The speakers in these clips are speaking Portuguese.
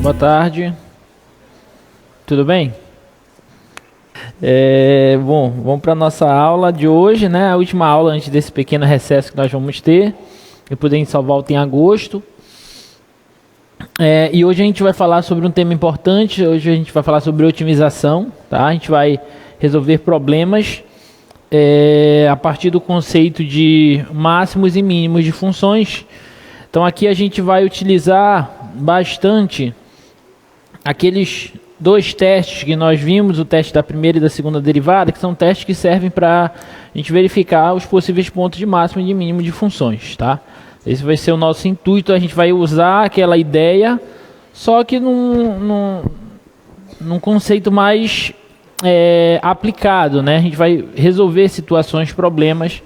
Boa tarde. Tudo bem? Bom, vamos para a nossa aula de hoje, né? A última aula antes desse pequeno recesso que nós vamos ter. Depois a gente só volta em agosto. E hoje a gente vai falar sobre um tema importante. Hoje a gente vai falar sobre otimização, tá? A gente vai resolver problemas a partir do conceito de máximos e mínimos de funções. Então aqui a gente vai utilizar bastante aqueles dois testes que nós vimos, o teste da primeira e da segunda derivada, que são testes que servem para a gente verificar os possíveis pontos de máximo e de mínimo de funções, tá? Esse vai ser o nosso intuito. A gente vai usar aquela ideia, só que num conceito mais aplicado, né? A gente vai resolver situações, problemas,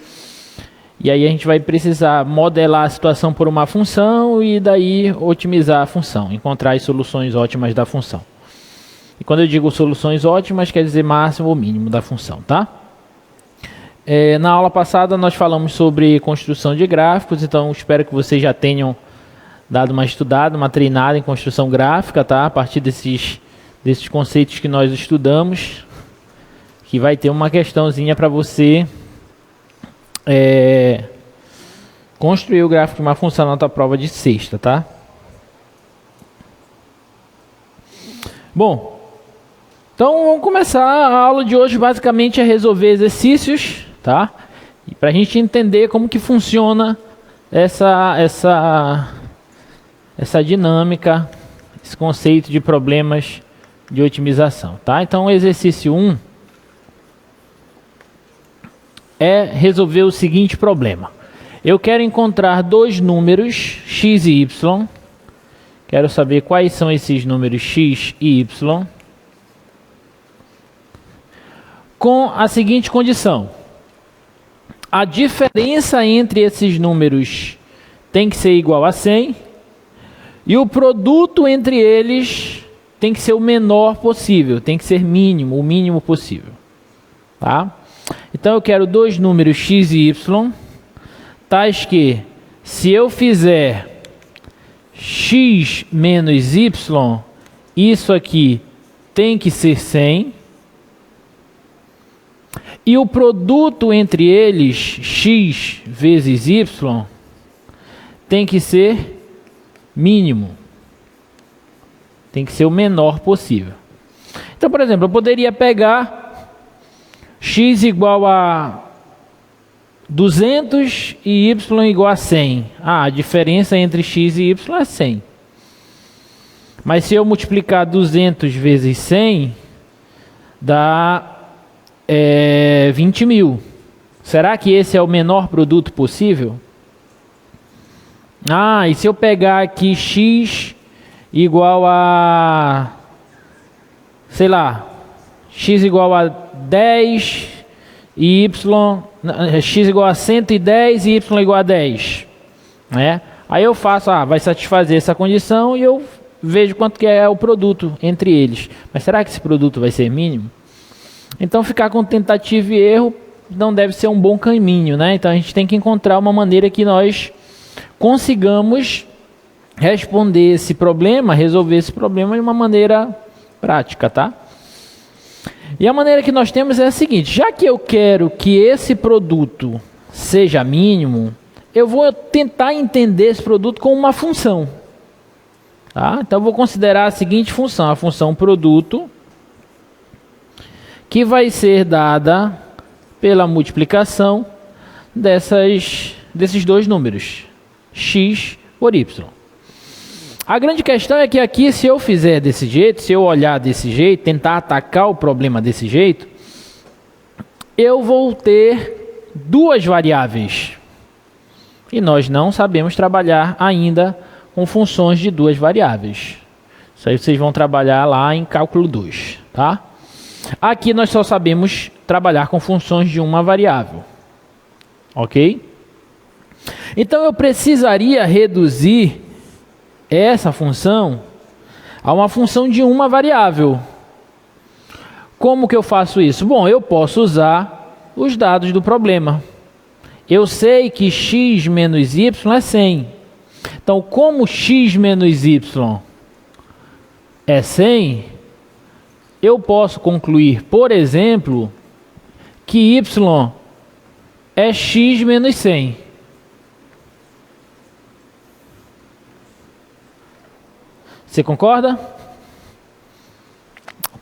e aí a gente vai precisar modelar a situação por uma função e daí otimizar a função, encontrar as soluções ótimas da função. E quando eu digo soluções ótimas, quer dizer máximo ou mínimo da função, tá? Na aula passada nós falamos sobre construção de gráficos, então espero que vocês já tenham dado uma estudada, uma treinada em construção gráfica, tá? A partir desses conceitos que nós estudamos, que vai ter uma questãozinha para você construir o gráfico de uma função na tua prova de sexta, tá? Bom, então vamos começar. A aula de hoje basicamente é resolver exercícios, tá? E para a gente entender como que funciona essa dinâmica, esse conceito de problemas de otimização, tá? Então o exercício 1 é resolver o seguinte problema. Eu quero encontrar dois números, x e y. Quero saber quais são esses números x e y. Com a seguinte condição. A diferença entre esses números tem que ser igual a 100. E o produto entre eles tem que ser o menor possível. Tem que ser mínimo, o mínimo possível. Tá? Então eu quero dois números x e y, tais que, se eu fizer x menos y, isso aqui tem que ser 100. E o produto entre eles, x vezes y, tem que ser mínimo. Tem que ser o menor possível. Então, por exemplo, eu poderia pegar x igual a 200 e y igual a 100. A diferença entre x e y é 100. Mas se eu multiplicar 200 vezes 100, dá 20.000. Será que esse é o menor produto possível? E se eu pegar aqui x igual a, sei lá, x igual a 10 e x igual a 110 e y igual a 10, né? Aí eu faço, vai satisfazer essa condição e eu vejo quanto que é o produto entre eles. Mas será que esse produto vai ser mínimo? Então ficar com tentativa e erro não deve ser um bom caminho, né? Então a gente tem que encontrar uma maneira que nós consigamos responder esse problema, resolver esse problema de uma maneira prática, tá? E a maneira que nós temos é a seguinte: já que eu quero que esse produto seja mínimo, eu vou tentar entender esse produto como uma função. Tá? Então eu vou considerar a seguinte função, a função produto, que vai ser dada pela multiplicação desses dois números, x por y. A grande questão é que aqui, se eu fizer desse jeito, se eu olhar desse jeito, tentar atacar o problema desse jeito, eu vou ter duas variáveis. E nós não sabemos trabalhar ainda com funções de duas variáveis. Isso aí vocês vão trabalhar lá em cálculo 2, tá? Aqui nós só sabemos trabalhar com funções de uma variável. Ok? Então eu precisaria reduzir essa função a uma função de uma variável. Como que eu faço isso? Bom, eu posso usar os dados do problema. Eu sei que x menos y é 100. Então, como x menos y é 100, eu posso concluir, por exemplo, que y é x menos 100. Você concorda?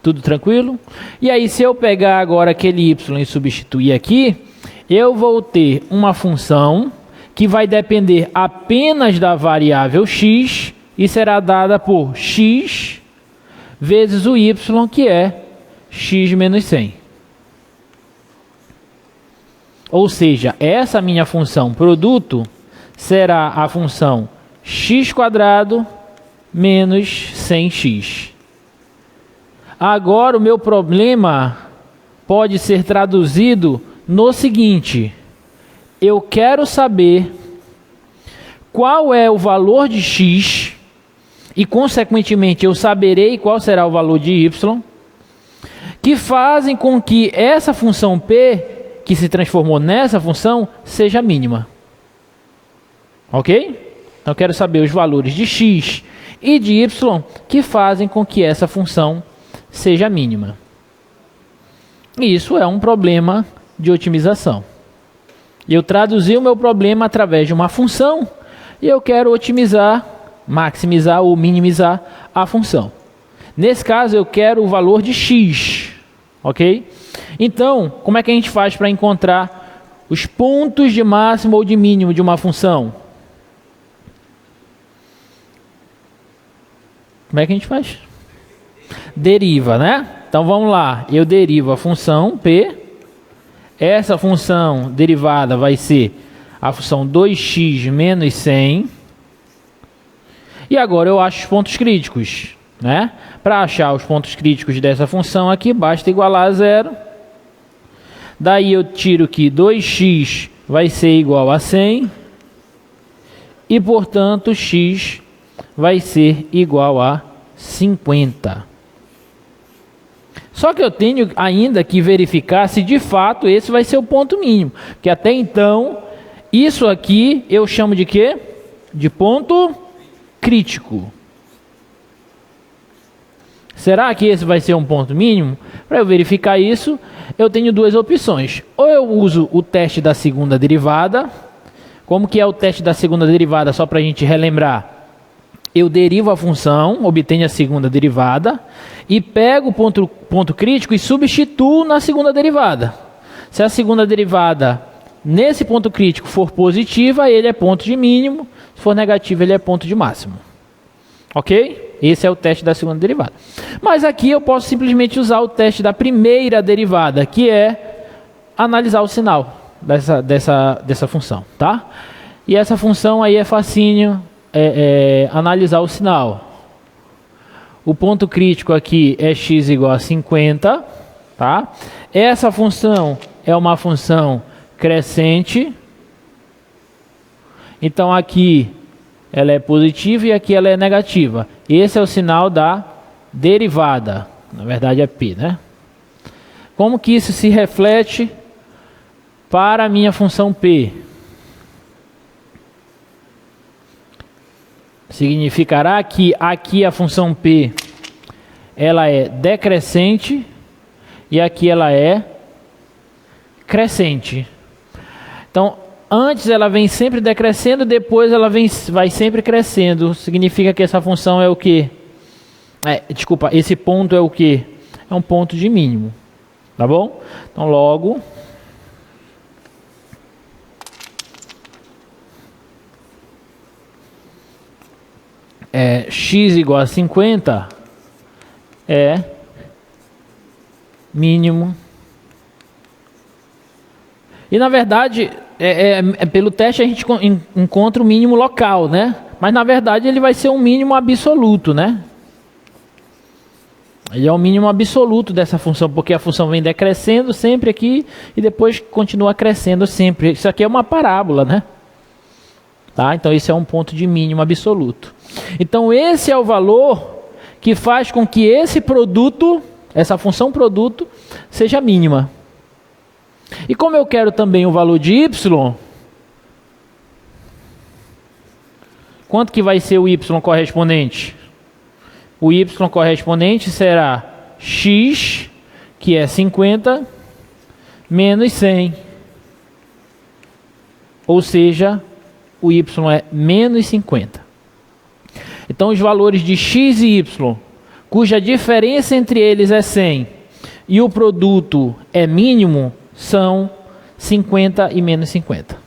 Tudo tranquilo? E aí, se eu pegar agora aquele y e substituir aqui, eu vou ter uma função que vai depender apenas da variável x e será dada por x vezes o y, que é x menos 100. Ou seja, essa minha função produto será a função x² menos 100x. Agora o meu problema pode ser traduzido no seguinte: eu quero saber qual é o valor de x e, consequentemente, eu saberei qual será o valor de y, que fazem com que essa função p, que se transformou nessa função, seja mínima. Ok? Então, eu quero saber os valores de x e de y que fazem com que essa função seja mínima. E isso é um problema de otimização. Eu traduzi o meu problema através de uma função e eu quero otimizar, maximizar ou minimizar a função. Nesse caso, eu quero o valor de x, ok? Então, como é que a gente faz para encontrar os pontos de máximo ou de mínimo de uma função? Como é que a gente faz? Deriva, né? Então, vamos lá. Eu derivo a função p. Essa função derivada vai ser a função 2x menos 100. E agora eu acho os pontos críticos, né? Para achar os pontos críticos dessa função aqui, basta igualar a zero. Daí eu tiro que 2x vai ser igual a 100. E, portanto, x vai ser igual a 50. Só que eu tenho ainda que verificar se de fato esse vai ser o ponto mínimo. Porque até então, isso aqui eu chamo de quê? De ponto crítico. Será que esse vai ser um ponto mínimo? Para eu verificar isso, eu tenho duas opções. Ou eu uso o teste da segunda derivada. Como que é o teste da segunda derivada? Só para a gente relembrar. Eu derivo a função, obtenho a segunda derivada e pego o ponto crítico e substituo na segunda derivada. Se a segunda derivada nesse ponto crítico for positiva, ele é ponto de mínimo. Se for negativo, ele é ponto de máximo. Ok? Esse é o teste da segunda derivada. Mas aqui eu posso simplesmente usar o teste da primeira derivada, que é analisar o sinal dessa função, tá? E essa função aí é facinho. Analisar o sinal. O ponto crítico aqui é x igual a 50, tá? Essa função é uma função crescente. Então aqui ela é positiva e aqui ela é negativa. Esse é o sinal da derivada. Na verdade é p, né? Como que isso se reflete para a minha função p? Significará que aqui a função p ela é decrescente e aqui ela é crescente. Então, antes ela vem sempre decrescendo, depois ela vai sempre crescendo. Significa que essa função é o quê? Desculpa, esse ponto é o quê? É um ponto de mínimo. Tá bom? Então, logo... x igual a 50 é mínimo. E na verdade, pelo teste a gente encontra o mínimo local, né? Mas na verdade ele vai ser um mínimo absoluto, né? Ele é o mínimo absoluto dessa função, porque a função vem decrescendo sempre aqui e depois continua crescendo sempre. Isso aqui é uma parábola, né? Tá? Então esse é um ponto de mínimo absoluto. Então esse é o valor que faz com que esse produto, essa função produto, seja mínima. E como eu quero também o valor de y, quanto que vai ser o y correspondente? O y correspondente será x, que é 50, menos 100. Ou seja, o y é menos 50. Então, os valores de x e y, cuja diferença entre eles é 100, e o produto é mínimo, são 50 e menos 50.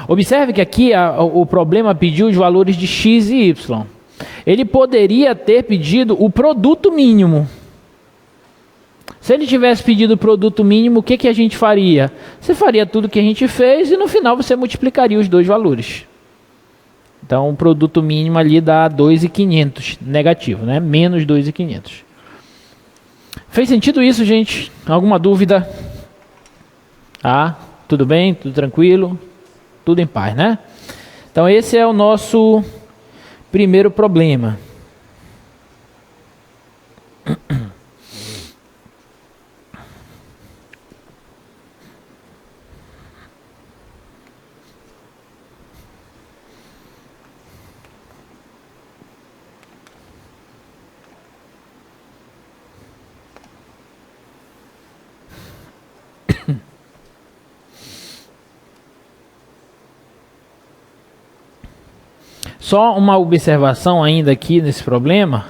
Observe que aqui o problema pediu os valores de x e y. Ele poderia ter pedido o produto mínimo. Se ele tivesse pedido o produto mínimo, o que a gente faria? Você faria tudo o que a gente fez e no final você multiplicaria os dois valores. Então, o produto mínimo ali dá 2.500, negativo, né? Menos 2.500. Fez sentido isso, gente? Alguma dúvida? Ah, tudo bem? Tudo tranquilo? Tudo em paz, né? Então, esse é o nosso primeiro problema. Só uma observação ainda aqui nesse problema.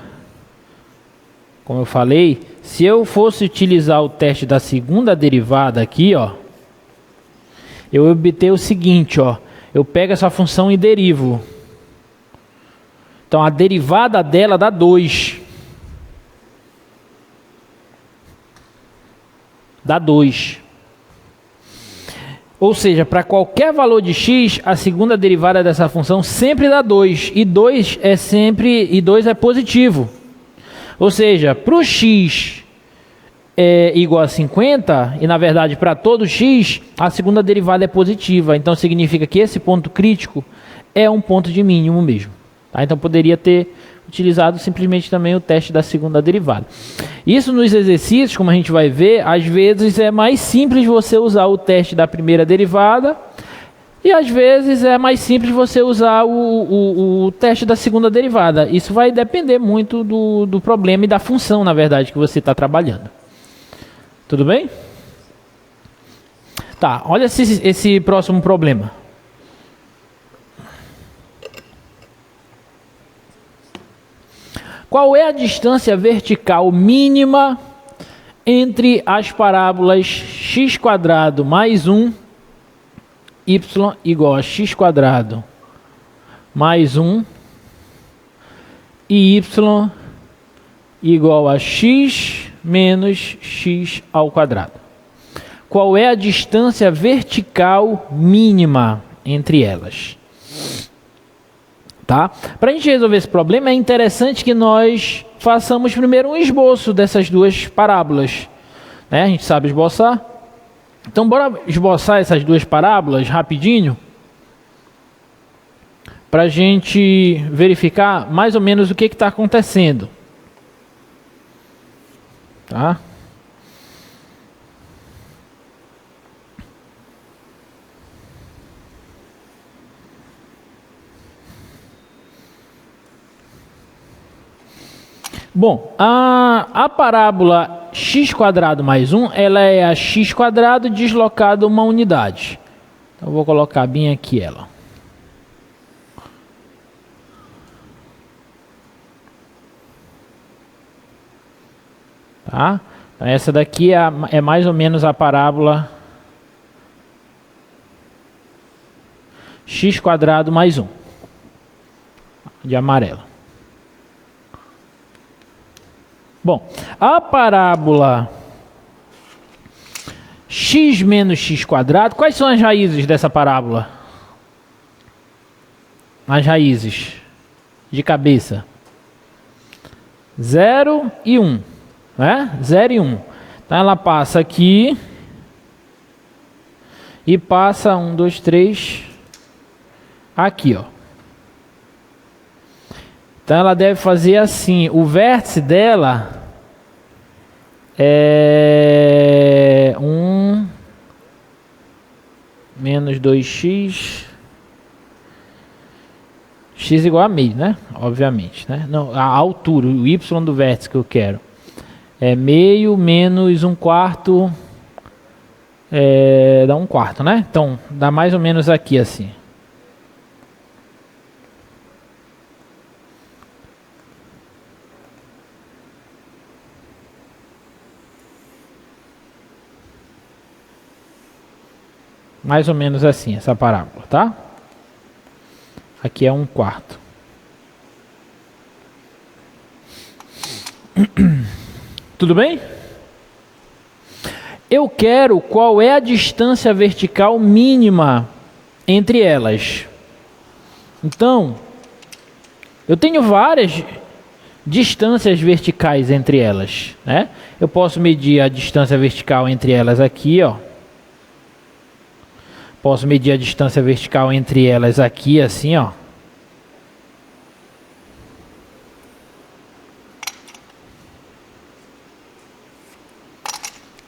Como eu falei, se eu fosse utilizar o teste da segunda derivada aqui, ó, eu obter o seguinte, ó, eu pego essa função e derivo. Então a derivada dela dá 2. Dá 2. Ou seja, para qualquer valor de x, a segunda derivada dessa função sempre dá 2. E 2 é positivo. Ou seja, para o x é igual a 50, e na verdade para todo x, a segunda derivada é positiva. Então significa que esse ponto crítico é um ponto de mínimo mesmo. Tá? Então poderia ter utilizado simplesmente também o teste da segunda derivada. Isso nos exercícios, como a gente vai ver, às vezes é mais simples você usar o teste da primeira derivada e às vezes é mais simples você usar o teste da segunda derivada. Isso vai depender muito do problema e da função, na verdade, que você está trabalhando. Tudo bem? Tá, olha esse próximo problema. Qual é a distância vertical mínima entre as parábolas x² mais 1, y igual a x² mais 1 e y igual a x menos x ao quadrado? Qual é a distância vertical mínima entre elas? Tá? Para a gente resolver esse problema, é interessante que nós façamos primeiro um esboço dessas duas parábolas. Né? A gente sabe esboçar. Então, bora esboçar essas duas parábolas rapidinho, para a gente verificar mais ou menos o que está acontecendo. Tá? Bom, a parábola x² mais 1, ela é a x² deslocado uma unidade. Então, eu vou colocar bem aqui ela. Tá? Então, essa daqui é mais ou menos a parábola x² mais 1, de amarelo. Bom, a parábola x menos x², quais são as raízes dessa parábola? As raízes de cabeça. 0 e 1. Né? 0 e 1. Então ela passa aqui e passa 1, 2, 3 aqui, ó. Então ela deve fazer assim, o vértice dela é 1 menos 2x x igual a meio, né? Obviamente, né? Não, a altura, o y do vértice que eu quero. É meio menos 1/4, dá 1/4, né? Então, dá mais ou menos aqui assim. Mais ou menos assim, essa parábola, tá? Aqui é 1/4. Tudo bem? Eu quero qual é a distância vertical mínima entre elas. Então, eu tenho várias distâncias verticais entre elas, né? Eu posso medir a distância vertical entre elas aqui, ó. Posso medir a distância vertical entre elas aqui, assim, ó.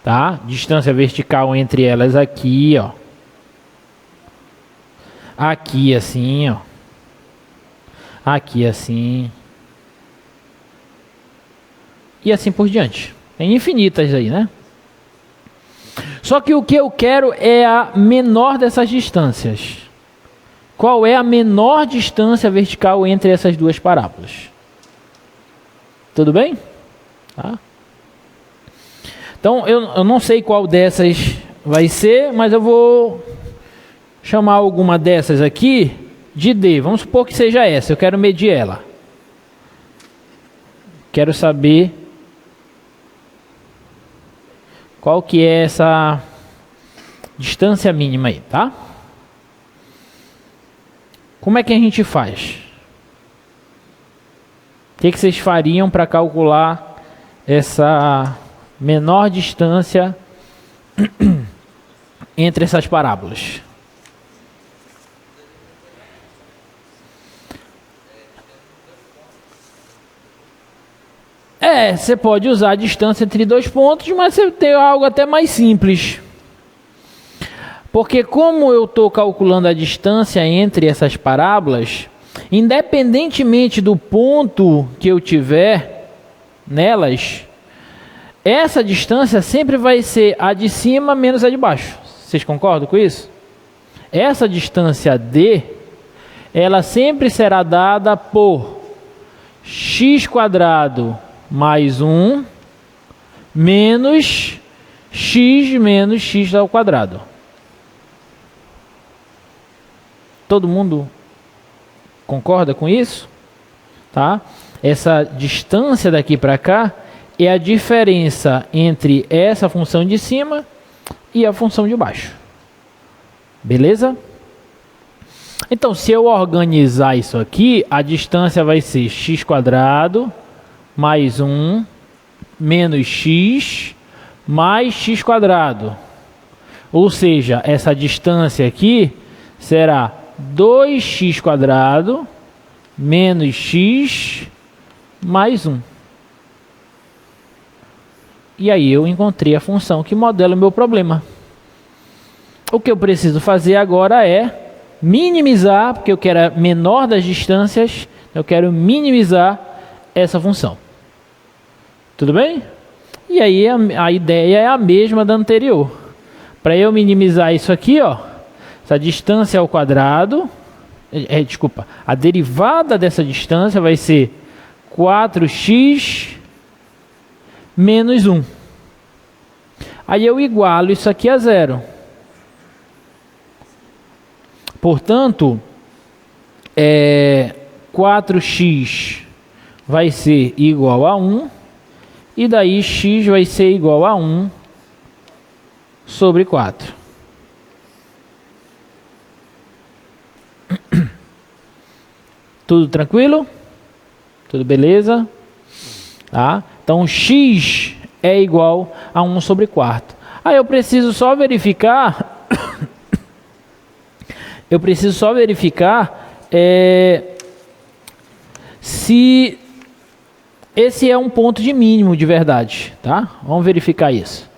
Tá? Distância vertical entre elas aqui, ó. Aqui, assim, ó. Aqui, assim. E assim por diante. Tem infinitas aí, né? Só que o que eu quero é a menor dessas distâncias. Qual é a menor distância vertical entre essas duas parábolas? Tudo bem? Tá? Então, eu não sei qual dessas vai ser, mas eu vou chamar alguma dessas aqui de D. Vamos supor que seja essa, eu quero medir ela. Quero saber qual que é essa distância mínima aí, tá? Como é que a gente faz? O que vocês fariam para calcular essa menor distância entre essas parábolas? Você pode usar a distância entre dois pontos, mas você tem algo até mais simples. Porque como eu estou calculando a distância entre essas parábolas, independentemente do ponto que eu tiver nelas, essa distância sempre vai ser a de cima menos a de baixo. Vocês concordam com isso? Essa distância D, ela sempre será dada por x² mais 1 menos x ao quadrado. Todo mundo concorda com isso? Tá? Essa distância daqui para cá é a diferença entre essa função de cima e a função de baixo. Beleza? Então, se eu organizar isso aqui, a distância vai ser x² mais 1 menos x mais x². Ou seja, essa distância aqui será 2x² menos x mais 1. E aí eu encontrei a função que modela o meu problema. O que eu preciso fazer agora é minimizar, porque eu quero a menor das distâncias, eu quero minimizar essa função. Tudo bem? E aí a ideia é a mesma da anterior. Para eu minimizar isso aqui, ó, essa distância ao quadrado, desculpa, a derivada dessa distância vai ser 4x menos 1. Aí eu igualo isso aqui a zero. Portanto, 4x vai ser igual a 1. E daí x vai ser igual a 1 sobre 4. Tudo tranquilo? Tudo beleza? Tá? Então, x é igual a 1 sobre 4. Aí eu preciso só verificar... eu preciso só verificar se esse é um ponto de mínimo de verdade, tá? Vamos verificar isso.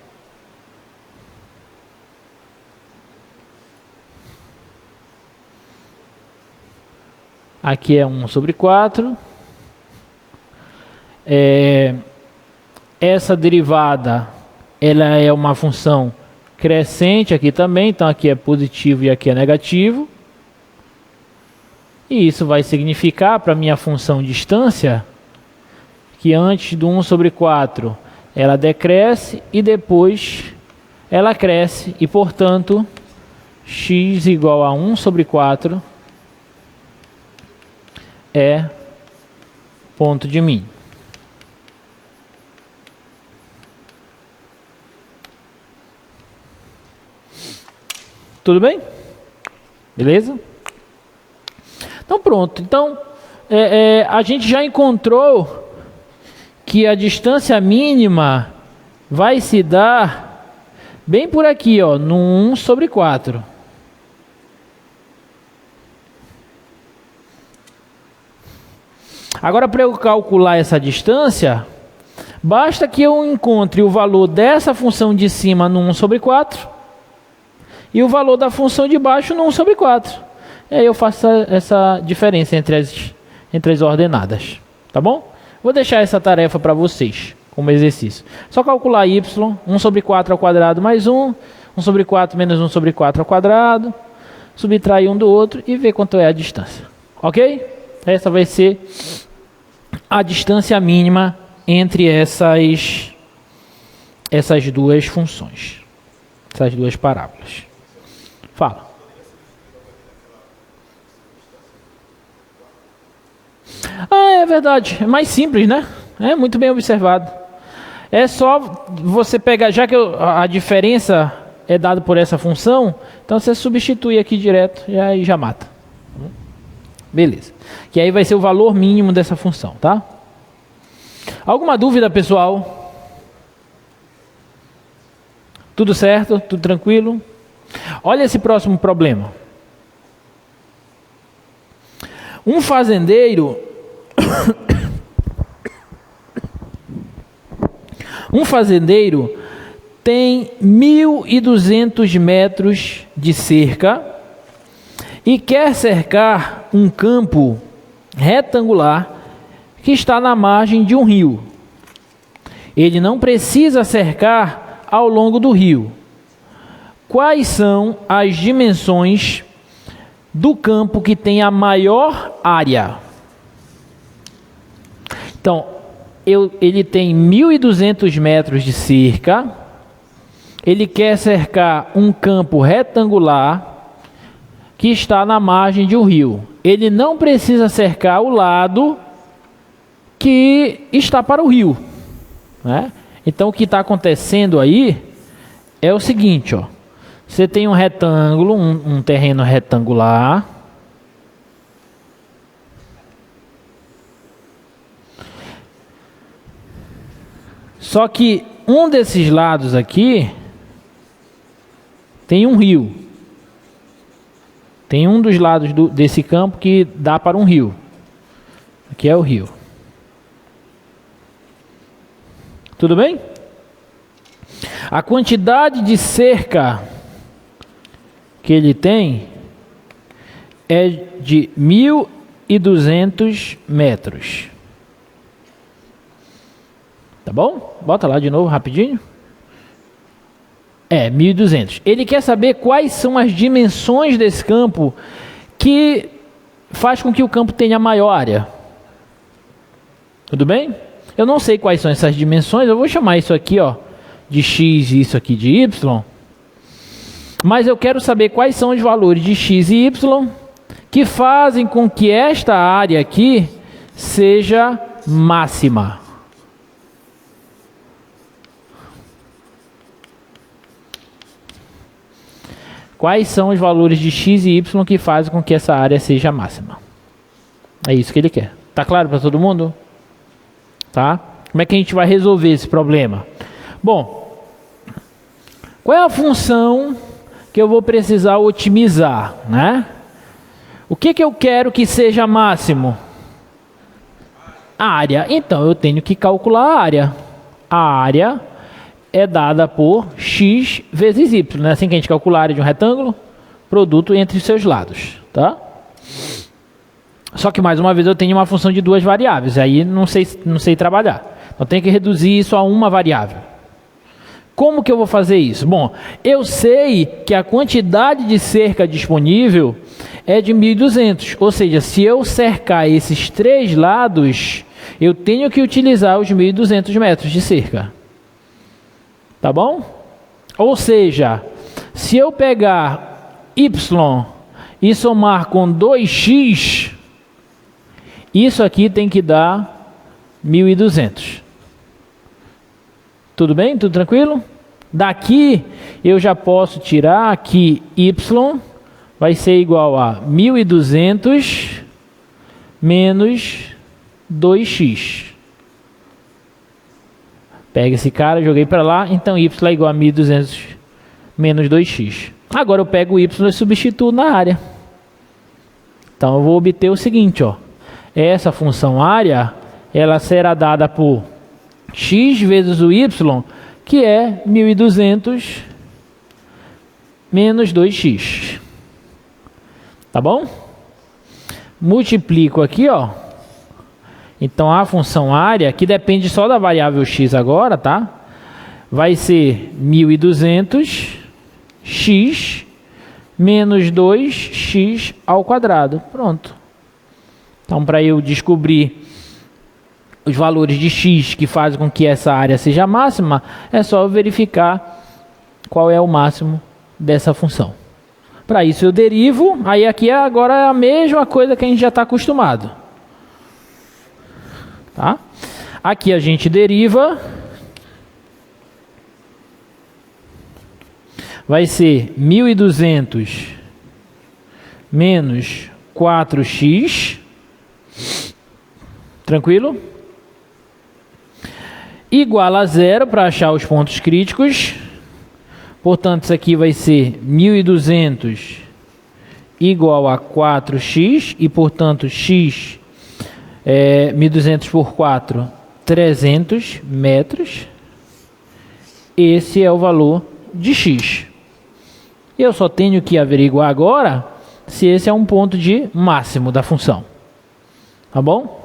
Aqui é 1 sobre 4. Essa derivada, ela é uma função crescente aqui também. Então aqui é positivo e aqui é negativo. E isso vai significar para a minha função distância que antes do 1 sobre 4 ela decresce e depois ela cresce. E portanto, x igual a 1 sobre 4 é ponto de mínimo. Tudo bem? Beleza? Então pronto. Então a gente já encontrou que a distância mínima vai se dar bem por aqui, ó, no 1 sobre 4. Agora, para eu calcular essa distância, basta que eu encontre o valor dessa função de cima no 1 sobre 4 e o valor da função de baixo no 1 sobre 4. E aí eu faço essa diferença entre as ordenadas. Tá bom? Vou deixar essa tarefa para vocês como exercício. Só calcular y, 1 sobre 4 ao quadrado mais 1, 1 sobre 4 menos 1 sobre 4 ao quadrado, subtrair um do outro e ver quanto é a distância. Ok? Essa vai ser a distância mínima entre essas duas funções, essas duas parábolas. Fala. É verdade, é mais simples, né? É muito bem observado. É só você pegar, já que a diferença é dada por essa função, então você substitui aqui direto e aí já mata. Beleza. Que aí vai ser o valor mínimo dessa função, tá? Alguma dúvida, pessoal? Tudo certo? Tudo tranquilo? Olha esse próximo problema. Um fazendeiro tem 1.200 metros de cerca e quer cercar um campo retangular que está na margem de um rio. Ele não precisa cercar ao longo do rio. Quais são as dimensões do campo que tem a maior área? Então, ele tem 1.200 metros de cerca, ele quer cercar um campo retangular que está na margem de um rio. Ele não precisa cercar o lado que está para o rio, né? Então, o que está acontecendo aí é o seguinte, ó. Você tem um retângulo, um terreno retangular. Só que um desses lados aqui tem um rio. Tem um dos lados desse campo que dá para um rio. Aqui é o rio. Tudo bem? A quantidade de cerca que ele tem é de 1.200 metros. Tá bom? Bota lá de novo rapidinho. 1.200. Ele quer saber quais são as dimensões desse campo que faz com que o campo tenha maior área. Tudo bem? Eu não sei quais são essas dimensões, eu vou chamar isso aqui, ó, de x e isso aqui de y. Mas eu quero saber quais são os valores de x e y que fazem com que esta área aqui seja máxima. Quais são os valores de x e y que fazem com que essa área seja máxima? É isso que ele quer. Tá claro para todo mundo? Tá? Como é que a gente vai resolver esse problema? Bom, qual é a função que eu vou precisar otimizar, né? O que eu quero que seja máximo? A área. Então, eu tenho que calcular a área. A área é dada por x vezes y. Não é assim que a gente calcula a área de um retângulo? Produto entre os seus lados, tá? Só que mais uma vez eu tenho uma função de duas variáveis, aí não sei trabalhar. Então tenho que reduzir isso a uma variável. Como que eu vou fazer isso? Bom, eu sei que a quantidade de cerca disponível é de 1.200, ou seja, se eu cercar esses três lados, eu tenho que utilizar os 1.200 metros de cerca. Tá bom? Ou seja, se eu pegar y e somar com 2x, isso aqui tem que dar 1.200. Tudo bem? Tudo tranquilo? Daqui eu já posso tirar que y vai ser igual a 1.200 menos 2x. Pega esse cara, joguei para lá, então y é igual a 1.200 menos 2x. Agora eu pego o y e substituo na área. Então eu vou obter o seguinte, ó. Essa função área, ela será dada por x vezes o y, que é 1.200 menos 2x. Tá bom? Multiplico aqui, ó. Então a função área, que depende só da variável x agora, tá? Vai ser 1.200 x menos 2x ao quadrado. Pronto. Então, para eu descobrir os valores de x que fazem com que essa área seja máxima, é só eu verificar qual é o máximo dessa função. Para isso eu derivo, aí aqui agora é a mesma coisa que a gente já está acostumado. Tá? Aqui a gente deriva, vai ser 1.200 menos 4x, tranquilo? Igual a zero para achar os pontos críticos. Portanto, isso aqui vai ser 1.200 igual a 4x, e portanto x é 1.200 por 4, 300 metros. Esse é o valor de x. Eu só tenho que averiguar agora se esse é um ponto de máximo da função. Tá bom?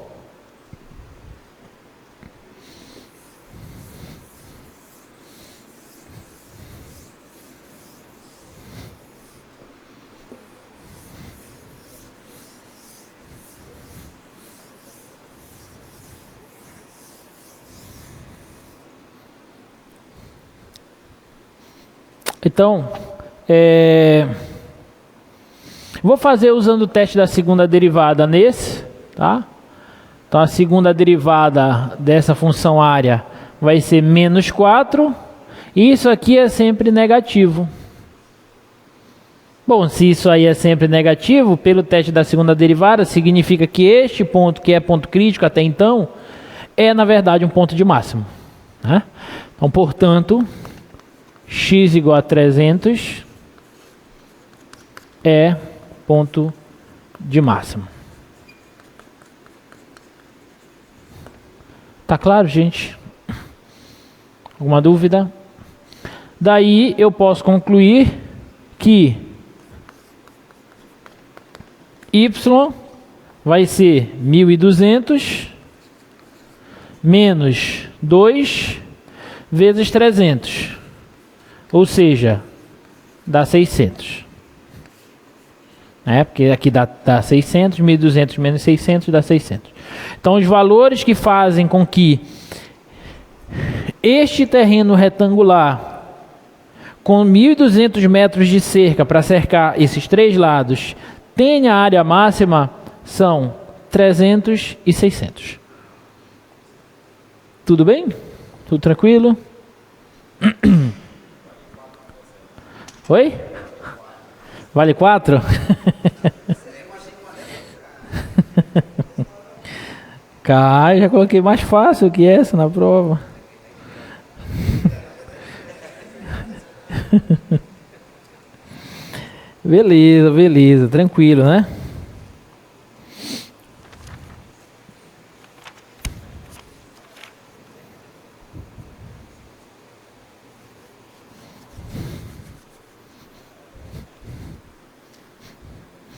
Então, vou fazer usando o teste da segunda derivada nesse, tá? Então, a segunda derivada dessa função área vai ser menos 4. E isso aqui é sempre negativo. Bom, se isso aí é sempre negativo, pelo teste da segunda derivada, significa que este ponto, que é ponto crítico até então, é, na verdade, um ponto de máximo, né? Então, portanto, x igual a 300 é ponto de máximo. Tá claro, gente? Alguma dúvida? Daí eu posso concluir que y vai ser 1.200 menos 2 vezes 300. Ou seja, dá 600. Porque aqui dá 600, 1.200 menos 600 dá 600. Então, os valores que fazem com que este terreno retangular, com 1.200 metros de cerca para cercar esses três lados, tenha área máxima, são 300 e 600. Tudo bem? Tudo tranquilo? Oi? Vale 4? Cara, já coloquei mais fácil que essa na prova. Beleza, beleza, tranquilo, né?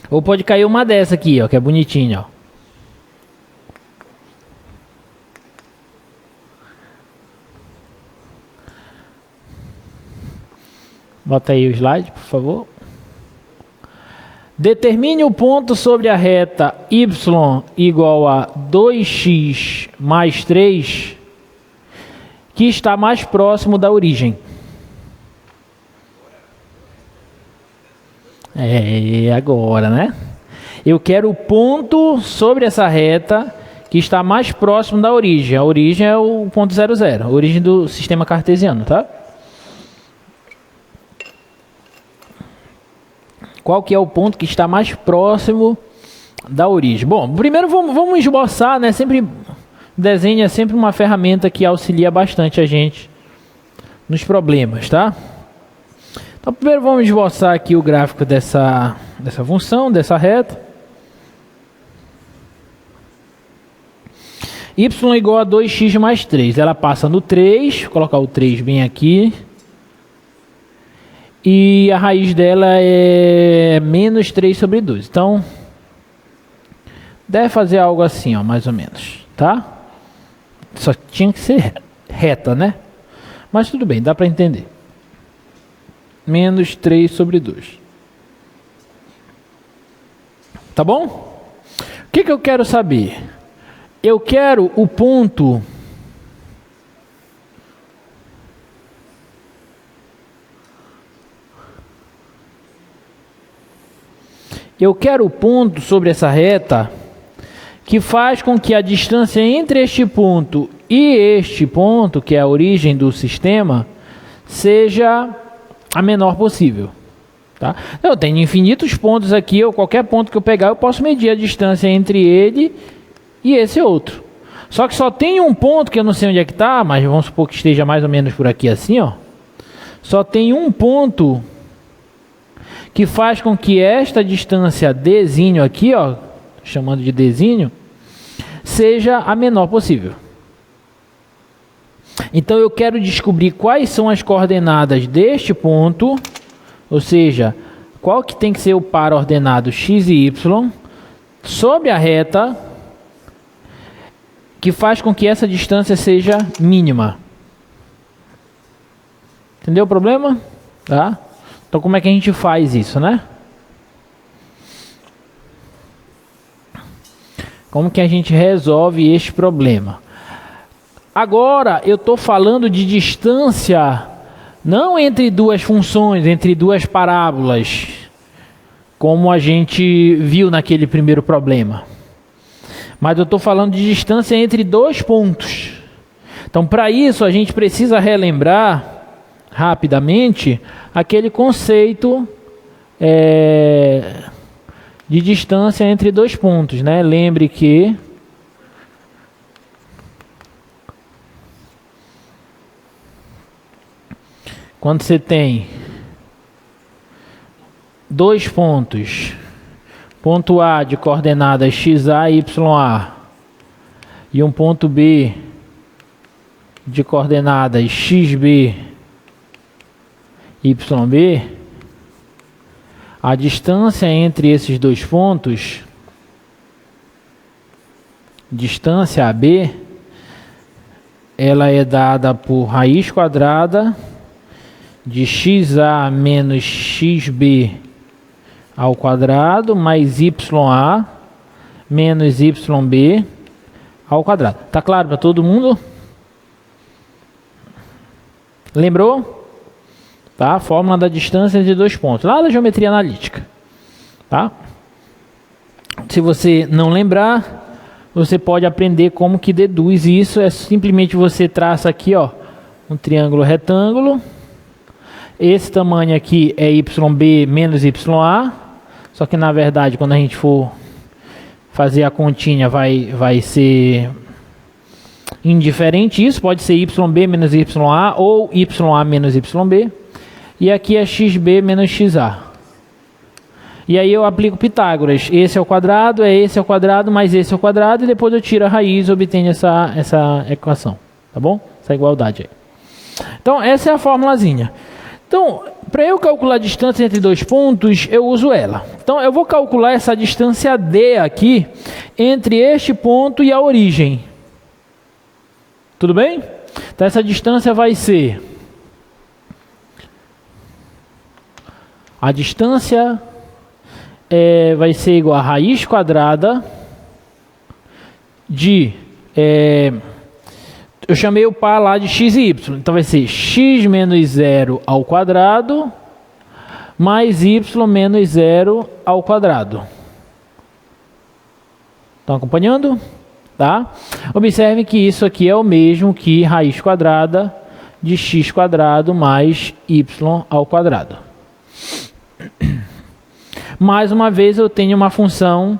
Ou pode cair uma dessa aqui, ó, que é bonitinha, ó. Bota aí o slide, por favor. Determine o ponto sobre a reta y igual a 2x mais 3 que está mais próximo da origem. Agora, né? Eu quero o ponto sobre essa reta que está mais próximo da origem. A origem é o ponto 0, 0, a origem do sistema cartesiano, tá? Qual que é o ponto que está mais próximo da origem? Bom, primeiro vamos esboçar, né? Sempre desenho é sempre uma ferramenta que auxilia bastante a gente nos problemas, tá? Então primeiro vamos esboçar aqui o gráfico dessa função, dessa reta. Y igual a 2x mais 3. Ela passa no 3, vou colocar o 3 bem aqui. E a raiz dela é menos 3 sobre 2. Então, deve fazer algo assim, ó, mais ou menos, tá? Só tinha que ser reta, né? Mas tudo bem, dá para entender. Menos 3 sobre 2. Tá bom? O que eu quero saber? Eu quero o ponto... Eu quero o ponto sobre essa reta que faz com que a distância entre este ponto e este ponto, que é a origem do sistema, seja a menor possível. Tá? Eu tenho infinitos pontos aqui, ou qualquer ponto que eu pegar, eu posso medir a distância entre ele e esse outro. Só que só tem um ponto que eu não sei onde é que está, mas vamos supor que esteja mais ou menos por aqui assim, ó. Só tem um ponto que faz com que esta distância dzinho aqui, ó, chamando de dzinho, seja a menor possível. Então eu quero descobrir quais são as coordenadas deste ponto, ou seja, qual que tem que ser o par ordenado x e y, sobre a reta, que faz com que essa distância seja mínima. Entendeu o problema? Tá? Então como é que a gente faz isso, né? Como que a gente resolve este problema? Agora eu estou falando de distância não entre duas funções, entre duas parábolas, como a gente viu naquele primeiro problema. Mas eu estou falando de distância entre dois pontos. Então para isso a gente precisa relembrar rapidamente aquele conceito de distância entre dois pontos, né? Lembre que quando você tem dois pontos, ponto A de coordenadas xa e ya, e um ponto B de coordenadas xb YB, a distância entre esses dois pontos, distância AB, ela é dada por raiz quadrada de xa menos xb ao quadrado mais ya menos yb ao quadrado. Tá claro para todo mundo? Lembrou? Tá? A fórmula da distância entre dois pontos, lá da geometria analítica. Tá? Se você não lembrar, você pode aprender como que deduz isso. É simplesmente você traça aqui, ó, um triângulo retângulo. Esse tamanho aqui é YB menos YA. Só que na verdade, quando a gente for fazer a continha, vai ser indiferente isso. Pode ser YB menos YA ou YA menos YB. E aqui é xb menos xa. E aí eu aplico Pitágoras. Esse é o quadrado, esse é o quadrado, mais esse é o quadrado. E depois eu tiro a raiz e obtenho essa equação. Tá bom? Essa igualdade aí. Então, essa é a formulazinha. Então, para eu calcular a distância entre dois pontos, eu uso ela. Então, eu vou calcular essa distância D aqui, entre este ponto e a origem. Tudo bem? Então, essa distância vai ser A distância vai ser igual a raiz quadrada de... eu chamei o par lá de x e y. Então vai ser x menos 0 ao quadrado mais y menos 0 ao quadrado. Estão acompanhando? Tá? Observe que isso aqui é o mesmo que raiz quadrada de x quadrado mais y ao quadrado. Mais uma vez eu tenho uma função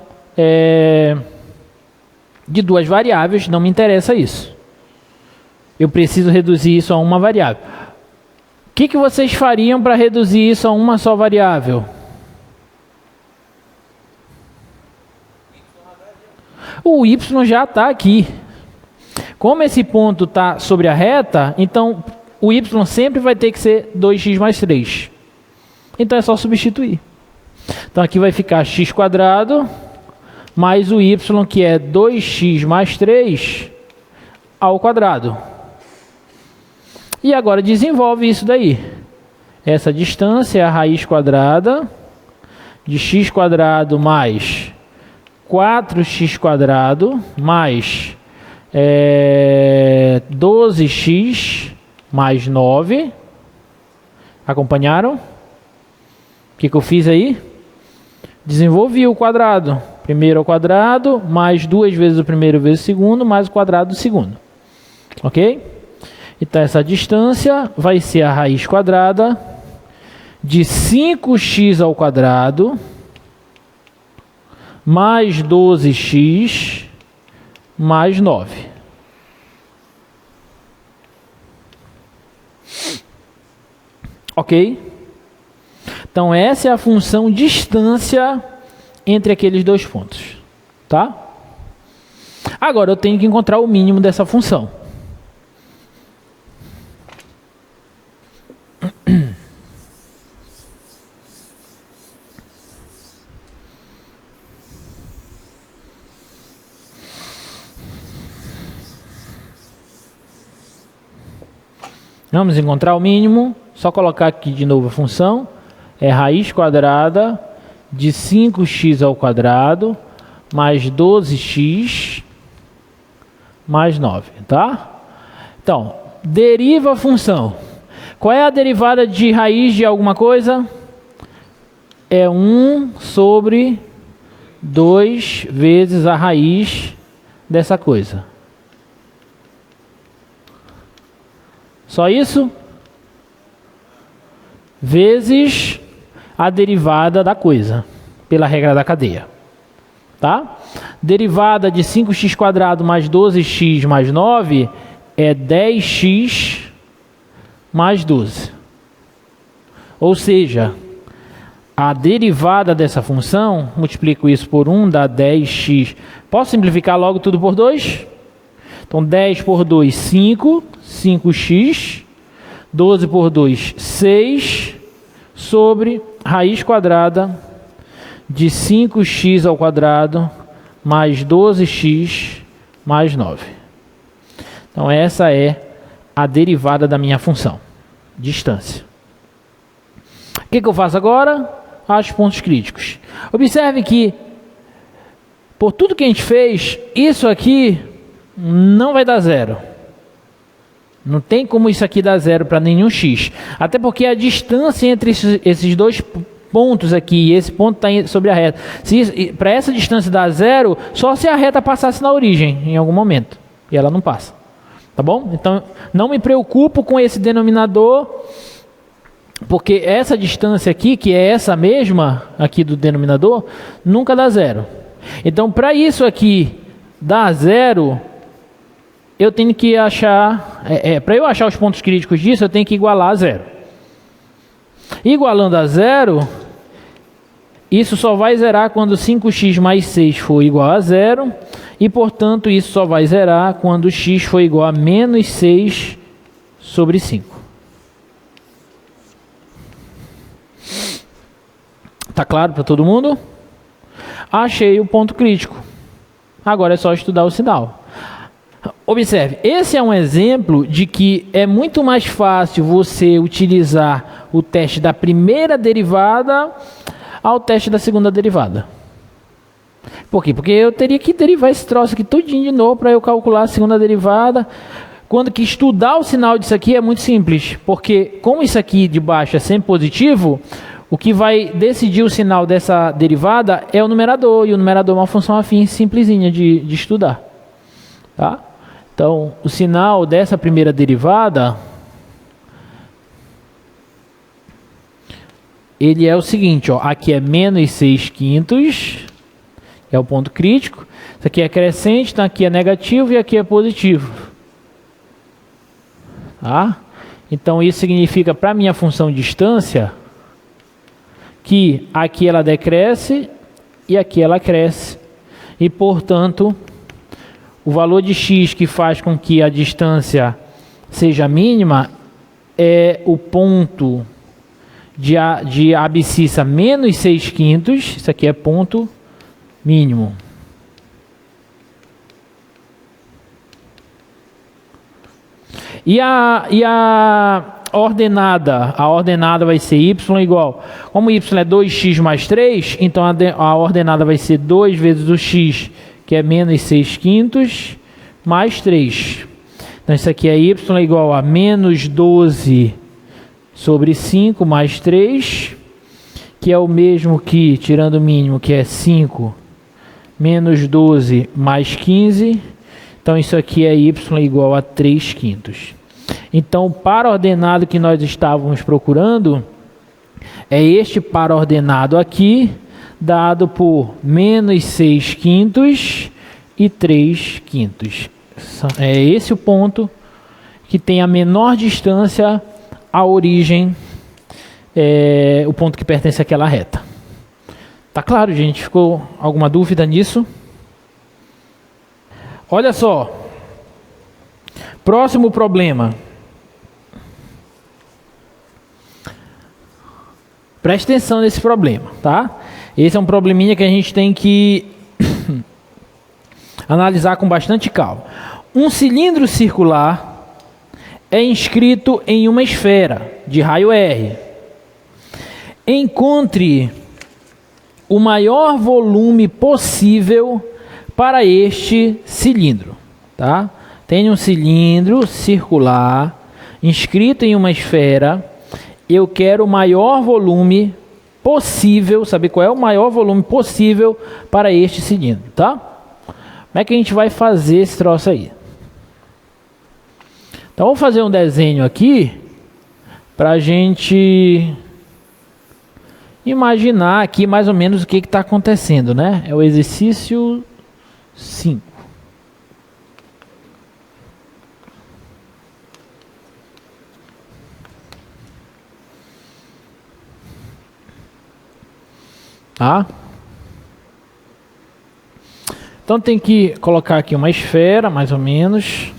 de duas variáveis, não me interessa isso. Eu preciso reduzir isso a uma variável. O que vocês fariam para reduzir isso a uma só variável? O y já está aqui. Como esse ponto está sobre a reta, então o y sempre vai ter que ser 2x mais 3. Então é só substituir. Então aqui vai ficar x quadrado mais o y, que é 2x mais 3 ao quadrado. E agora desenvolve isso daí. Essa distância é a raiz quadrada de x quadrado mais 4x quadrado mais 12x mais 9. Acompanharam? O que eu fiz aí? Desenvolvi o quadrado. Primeiro ao quadrado, mais 2 vezes o primeiro vezes o segundo, mais o quadrado do segundo. Ok? Então essa distância vai ser a raiz quadrada de 5x ao quadrado mais 12x mais 9. Ok? Então essa é a função distância entre aqueles dois pontos. Tá? Agora eu tenho que encontrar o mínimo dessa função. Vamos encontrar o mínimo. Só colocar aqui de novo a função. É raiz quadrada de 5x ao quadrado mais 12x mais 9. Tá? Então, deriva a função. Qual é a derivada de raiz de alguma coisa? É 1 sobre 2 vezes a raiz dessa coisa. Só isso? Vezes a derivada da coisa, pela regra da cadeia. Tá? Derivada de 5x quadrado mais 12x mais 9 é 10x mais 12. Ou seja, a derivada dessa função, multiplico isso por 1, dá 10x. Posso simplificar logo tudo por 2? Então 10 por 2, 5. 5x. 12 por 2, 6. Sobre raiz quadrada de 5x ao quadrado mais 12x mais 9. Então essa é a derivada da minha função. Distância. O que eu faço agora? Acho pontos críticos. Observe que, por tudo que a gente fez, isso aqui não vai dar zero. Não tem como isso aqui dar zero para nenhum x. Até porque a distância entre esses dois pontos aqui e esse ponto está sobre a reta. Para essa distância dar zero, só se a reta passasse na origem em algum momento. E ela não passa. Tá bom? Então, não me preocupo com esse denominador, porque essa distância aqui, que é essa mesma aqui do denominador, nunca dá zero. Então, para isso aqui dar zero, eu tenho que achar... para eu achar os pontos críticos disso, eu tenho que igualar a zero. Igualando a zero, isso só vai zerar quando 5x mais 6 for igual a zero. E, portanto, isso só vai zerar quando x for igual a menos 6 sobre 5. Tá claro para todo mundo? Achei o ponto crítico. Agora é só estudar o sinal. Observe, esse é um exemplo de que é muito mais fácil você utilizar o teste da primeira derivada ao teste da segunda derivada. Por quê? Porque eu teria que derivar esse troço aqui tudinho de novo para eu calcular a segunda derivada. Quando que estudar o sinal disso aqui é muito simples, porque como isso aqui de baixo é sempre positivo, o que vai decidir o sinal dessa derivada é o numerador, e o numerador é uma função afim simplesinha de estudar. Tá? Então, o sinal dessa primeira derivada, ele é o seguinte, ó, aqui é menos 6 quintos, é o ponto crítico, isso aqui é crescente, então aqui é negativo e aqui é positivo. Tá? Então isso significa para a minha função distância que aqui ela decresce e aqui ela cresce. E portanto, o valor de x que faz com que a distância seja mínima é o ponto de abscissa menos 6 quintos, isso aqui é ponto mínimo. E a ordenada? A ordenada vai ser y igual. Como y é 2x mais 3, então a ordenada vai ser 2 vezes o x, que é menos 6 quintos, mais 3. Então isso aqui é y igual a menos 12 sobre 5 mais 3, que é o mesmo que, tirando o mínimo, que é 5, menos 12 mais 15. Então, isso aqui é y igual a 3 quintos. Então, o par ordenado que nós estávamos procurando é este par ordenado aqui, dado por menos 6 quintos e 3 quintos. É esse o ponto que tem a menor distância à origem, o ponto que pertence àquela reta. Tá claro, gente? Ficou alguma dúvida nisso? Olha só, próximo problema. Preste atenção nesse problema, tá? Esse é um probleminha que a gente tem que analisar com bastante calma. Um cilindro circular é inscrito em uma esfera de raio R. Encontre o maior volume possível para este cilindro, tá? Tem um cilindro circular inscrito em uma esfera. Eu quero o maior volume possível, saber qual é o maior volume possível para este cilindro, tá? Como é que a gente vai fazer esse troço aí? Então vamos fazer um desenho aqui para a gente imaginar aqui mais ou menos o que está acontecendo, né? É o exercício 5. Tá? Então tem que colocar aqui uma esfera, mais ou menos.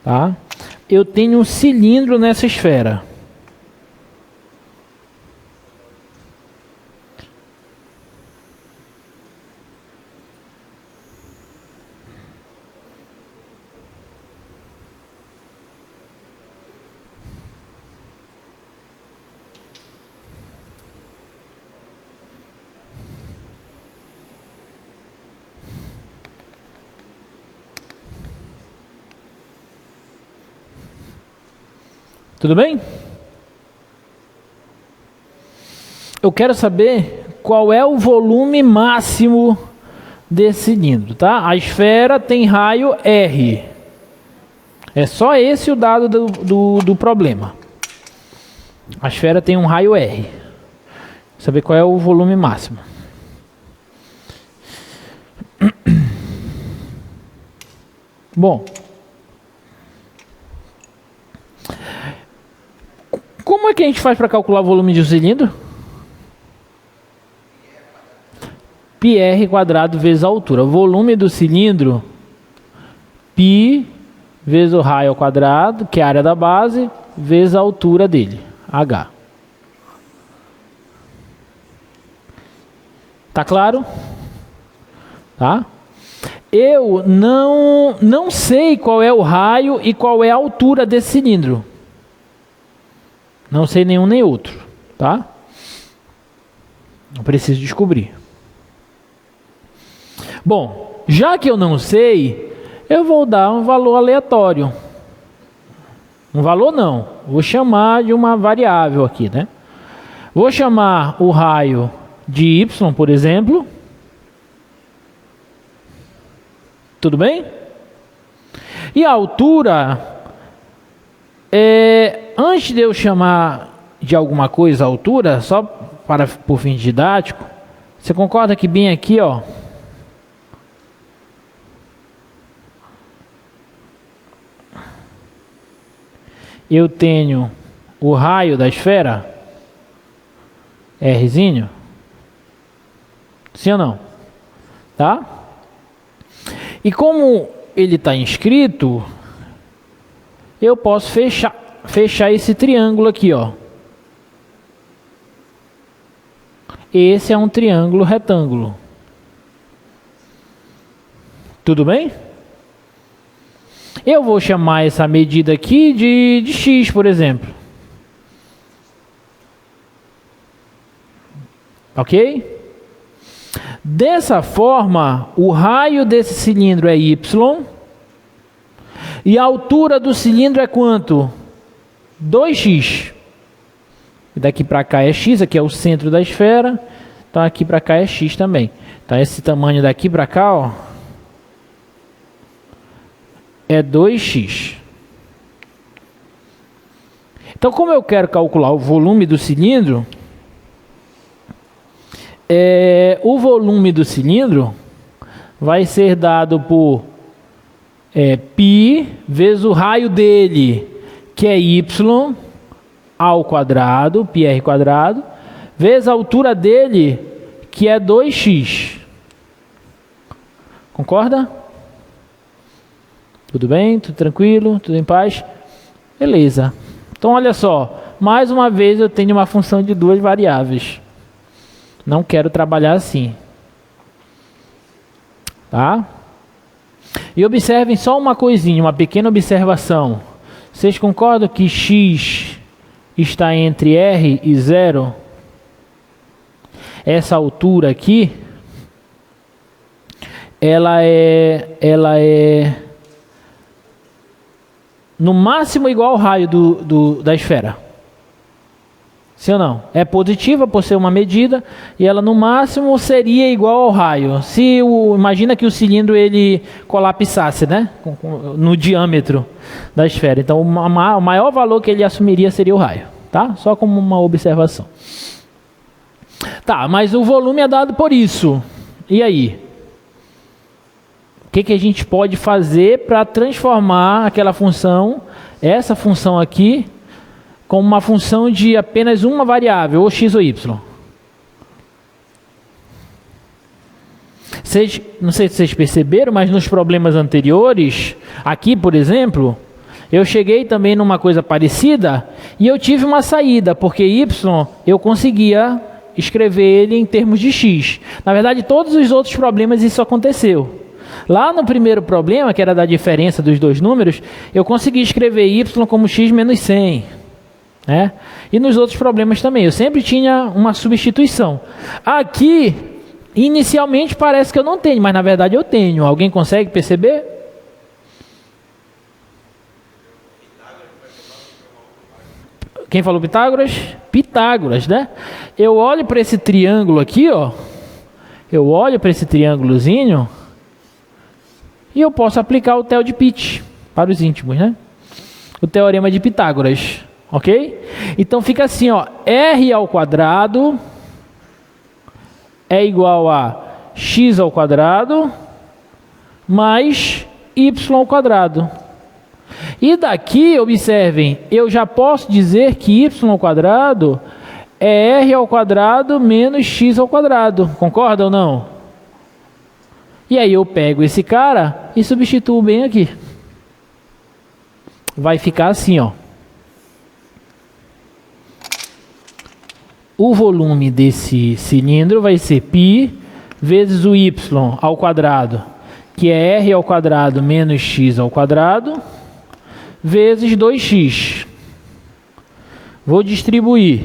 Tá? Eu tenho um cilindro nessa esfera. Tudo bem? Eu quero saber qual é o volume máximo desse cilindro, tá? A esfera tem raio R. É só esse o dado do problema. A esfera tem um raio R. Saber qual é o volume máximo. Bom. Como é que a gente faz para calcular o volume de um cilindro? πr quadrado vezes a altura. O volume do cilindro, π vezes o raio ao quadrado, que é a área da base, vezes a altura dele, h. Tá claro? Tá? Eu não sei qual é o raio e qual é a altura desse cilindro. Não sei nenhum nem outro, tá? Eu preciso descobrir. Bom, já que eu não sei, eu vou dar um valor aleatório. Um valor não, vou chamar de uma variável aqui, né? Vou chamar o raio de y, por exemplo. Tudo bem? E a altura, antes de eu chamar de alguma coisa a altura, só por fim didático, você concorda que bem aqui, ó, eu tenho o raio da esfera, Rzinho? Sim ou não? Tá? E como ele está inscrito, eu posso fechar esse triângulo aqui, ó. Esse é um triângulo retângulo. Tudo bem? Eu vou chamar essa medida aqui de x, por exemplo. Ok? Dessa forma, o raio desse cilindro é y. E a altura do cilindro é quanto? 2x. E daqui para cá é x, aqui é o centro da esfera. Então aqui para cá é x também. Então esse tamanho daqui para cá, ó, é 2x. Então, como eu quero calcular o volume do cilindro, o volume do cilindro vai ser dado por π vezes o raio dele, que é y ao quadrado, πr quadrado, vezes a altura dele, que é 2x. Concorda? Tudo bem? Tudo tranquilo? Tudo em paz? Beleza. Então, olha só. Mais uma vez eu tenho uma função de duas variáveis. Não quero trabalhar assim. Tá? E observem só uma coisinha, uma pequena observação. Vocês concordam que x está entre r e 0? Essa altura aqui, ela é no máximo igual ao raio da esfera. Sim ou não? É positiva por ser uma medida e ela no máximo seria igual ao raio. Imagina que o cilindro ele colapsasse, né? No diâmetro da esfera. Então o maior valor que ele assumiria seria o raio, tá? Só como uma observação. Tá, mas o volume é dado por isso. E aí? O que a gente pode fazer para transformar aquela função, essa função aqui, como uma função de apenas uma variável, ou x ou y? Não sei se vocês perceberam, mas nos problemas anteriores, aqui, por exemplo, eu cheguei também numa coisa parecida e eu tive uma saída, porque y eu conseguia escrever ele em termos de x. Na verdade, todos os outros problemas isso aconteceu. Lá no primeiro problema, que era da diferença dos dois números, eu consegui escrever y como x menos 100. Né? E nos outros problemas também, eu sempre tinha uma substituição. Aqui, inicialmente parece que eu não tenho, mas na verdade eu tenho. Alguém consegue perceber? Quem falou Pitágoras? Pitágoras, né? Eu olho para esse triângulo aqui, ó. Eu olho para esse triângulozinho e eu posso aplicar o Theo de Pitt para os íntimos, né? O teorema de Pitágoras, ok? Então fica assim, ó. R ao quadrado é igual a x ao quadrado mais y ao quadrado. E daqui, observem, eu já posso dizer que y ao quadrado é r ao quadrado menos x ao quadrado. Concorda ou não? E aí eu pego esse cara e substituo bem aqui. Vai ficar assim, ó. O volume desse cilindro vai ser π vezes o y ao quadrado, que é r ao quadrado menos x ao quadrado, vezes 2x. Vou distribuir.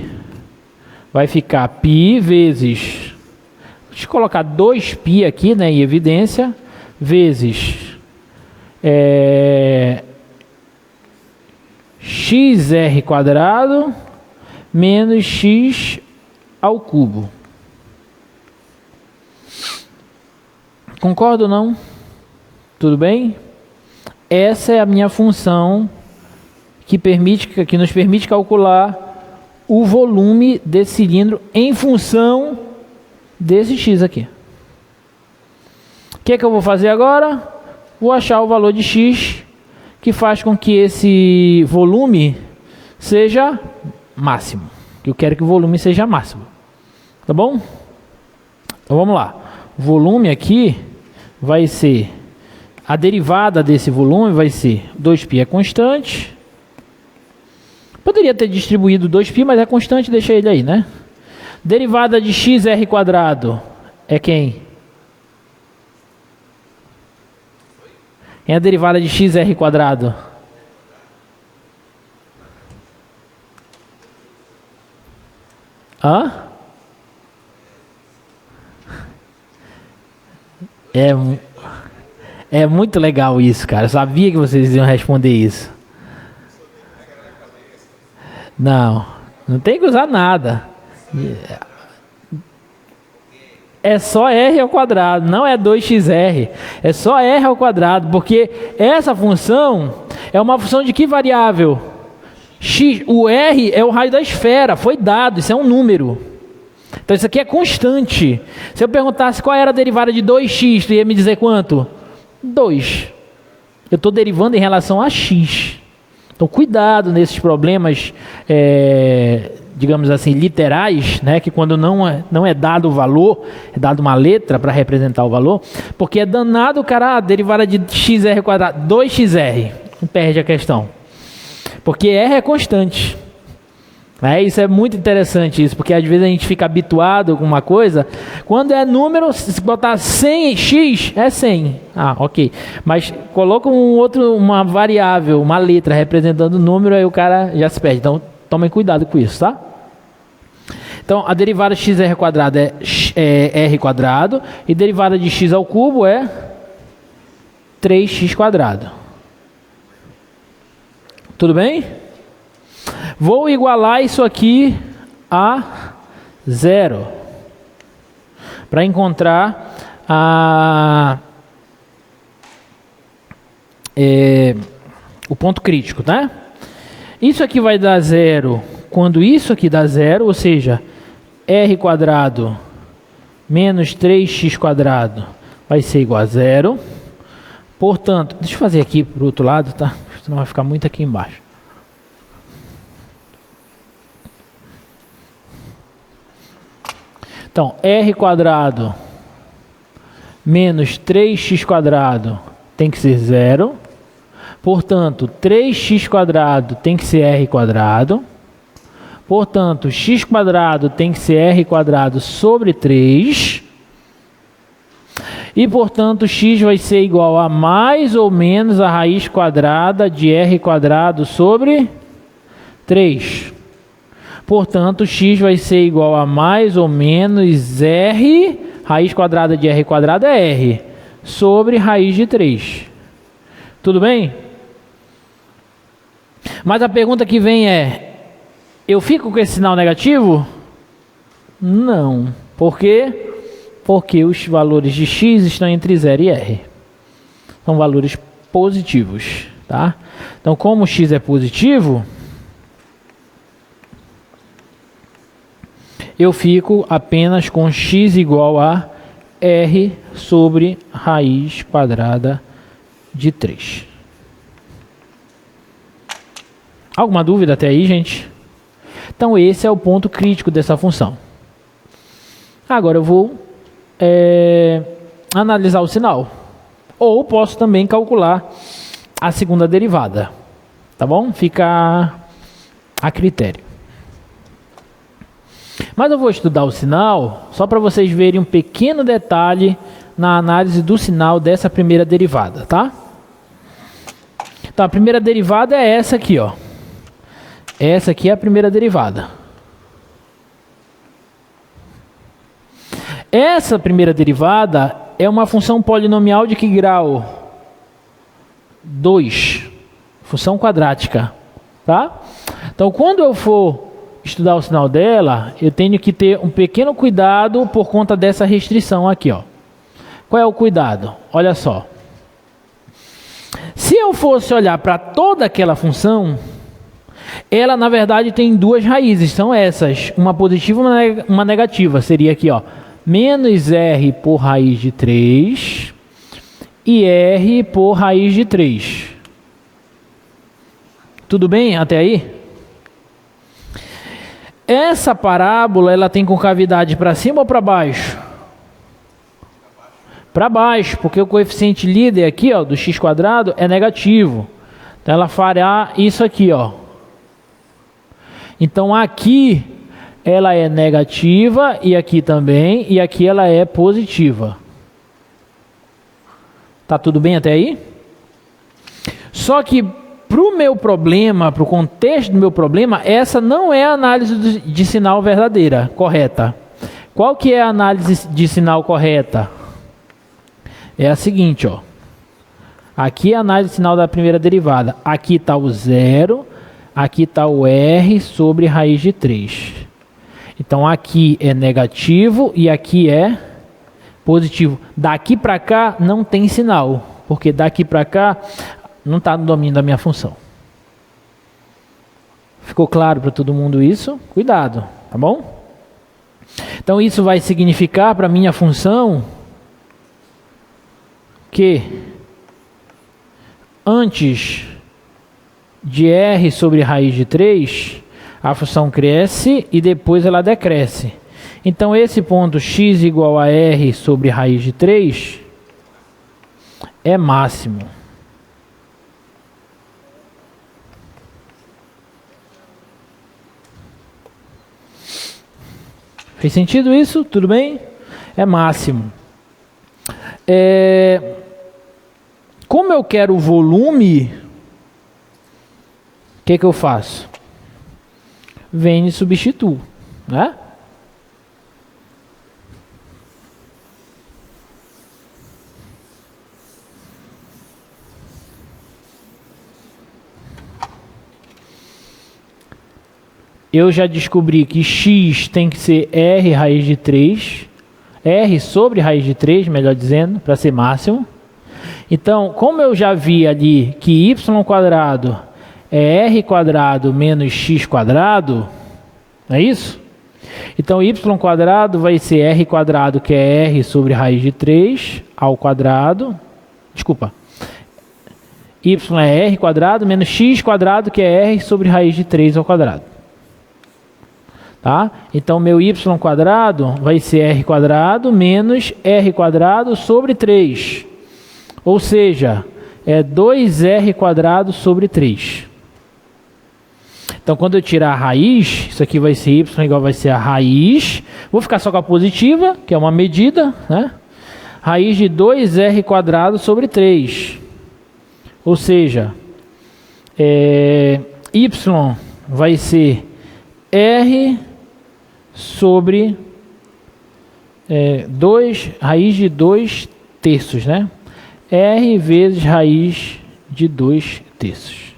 Vai ficar π vezes... Deixa eu colocar 2π aqui, né, em evidência, vezes xr quadrado menos x ao cubo. Concordo ou não? Tudo bem? Essa é a minha função que nos permite calcular o volume desse cilindro em função desse x aqui. O que é que eu vou fazer agora? Vou achar o valor de x que faz com que esse volume seja máximo. Eu quero que o volume seja máximo. Tá bom? Então vamos lá. O volume aqui vai ser... A derivada desse volume vai ser 2π é constante. Poderia ter distribuído 2π, mas é constante, deixa ele aí, né? Derivada de xr quadrado é quem? É a derivada de xr quadrado. Hã? É muito legal isso, cara. Eu sabia que vocês iam responder isso. Não tem que usar nada. É só r ao quadrado, não é 2xr. É só r ao quadrado, porque essa função é uma função de que variável? X, o r é o raio da esfera, foi dado, isso é um número. Então isso aqui é constante. Se eu perguntasse qual era a derivada de 2x, tu ia me dizer quanto? 2. Eu estou derivando em relação a x. Então cuidado nesses problemas, digamos assim, literais, né? Que quando não é dado o valor, é dado uma letra para representar o valor, porque é danado o cara, a derivada de xr quadrado, 2xr, não perde a questão. Porque r é constante. Isso é muito interessante isso, porque às vezes a gente fica habituado com uma coisa, quando é número, se botar 100x, é 100. Ah, ok. Mas coloca uma variável, uma letra representando o número, aí o cara já se perde. Então, tomem cuidado com isso, tá? Então, a derivada de xr quadrado é r quadrado, e derivada de x ao cubo é 3x quadrado. Tudo bem? Vou igualar isso aqui a 0 para encontrar o ponto crítico, tá? Isso aqui vai dar 0 quando isso aqui dá 0, ou seja, r quadrado menos 3x quadrado vai ser igual a 0. Portanto, deixa eu fazer aqui para o outro lado, tá? Senão vai ficar muito aqui embaixo. Então, r quadrado menos 3x quadrado tem que ser 0. Portanto, 3x quadrado tem que ser r quadrado. Portanto, x quadrado tem que ser r quadrado sobre 3. E, portanto, x vai ser igual a mais ou menos a raiz quadrada de r quadrado sobre 3. Portanto, x vai ser igual a mais ou menos r, raiz quadrada de r quadrado é r, sobre raiz de 3. Tudo bem? Mas a pergunta que vem é, eu fico com esse sinal negativo? Não. Por quê? Porque os valores de x estão entre 0 e r. São valores positivos, tá? Então, como x é positivo, eu fico apenas com x igual a r sobre raiz quadrada de 3. Alguma dúvida até aí, gente? Então esse é o ponto crítico dessa função. Agora eu vou analisar o sinal. Ou posso também calcular a segunda derivada. Tá bom? Fica a critério. Mas eu vou estudar o sinal só para vocês verem um pequeno detalhe na análise do sinal dessa primeira derivada, tá? Então a primeira derivada é essa aqui, ó. Essa aqui é a primeira derivada. Essa primeira derivada é uma função polinomial de que grau? 2. Função quadrática, tá? Então quando eu for estudar o sinal dela, eu tenho que ter um pequeno cuidado por conta dessa restrição aqui, ó. Qual é o cuidado? Olha só. Se eu fosse olhar para toda aquela função, ela na verdade tem duas raízes, são essas, uma positiva e uma negativa. Seria aqui, ó, menos r por raiz de 3 e r por raiz de 3. Tudo bem até aí? Essa parábola, ela tem concavidade para cima ou para baixo? Para baixo, porque o coeficiente líder aqui, ó, do x² é negativo. Então ela fará isso aqui, ó. Então aqui ela é negativa e aqui também, e aqui ela é positiva. Tá tudo bem até aí? Só que para o meu problema, para o contexto do meu problema, essa não é a análise de sinal verdadeira, correta. Qual que é a análise de sinal correta? É a seguinte, ó. Aqui é a análise de sinal da primeira derivada. Aqui está o zero, aqui está o r sobre raiz de 3. Então aqui é negativo e aqui é positivo. Daqui para cá não tem sinal, porque daqui para cá não está no domínio da minha função. Ficou claro para todo mundo isso? Cuidado, tá bom? Então isso vai significar para minha função que antes de r sobre raiz de 3, a função cresce e depois ela decresce. Então esse ponto x igual a r sobre raiz de 3 é máximo. Fez sentido isso? Tudo bem? É máximo. Como eu quero o volume, o que eu faço? Venho e substituo, né? Eu já descobri que x tem que ser r raiz de 3, r sobre raiz de 3, melhor dizendo, para ser máximo. Então, como eu já vi ali que y² é r² menos x², não é isso? Então, y² vai ser r², que é r sobre raiz de 3, ao quadrado. Desculpa. Y é r² menos x², que é r sobre raiz de 3 ao quadrado. Tá? Então, meu y² vai ser r² menos r² sobre 3. Ou seja, é 2r² sobre 3. Então, quando eu tirar a raiz, isso aqui vai ser y igual vai ser a raiz. Vou ficar só com a positiva, que é uma medida, né? Raiz de 2r² sobre 3. Ou seja, y vai ser r sobre 2, raiz de 2 terços, né? R vezes raiz de 2 terços.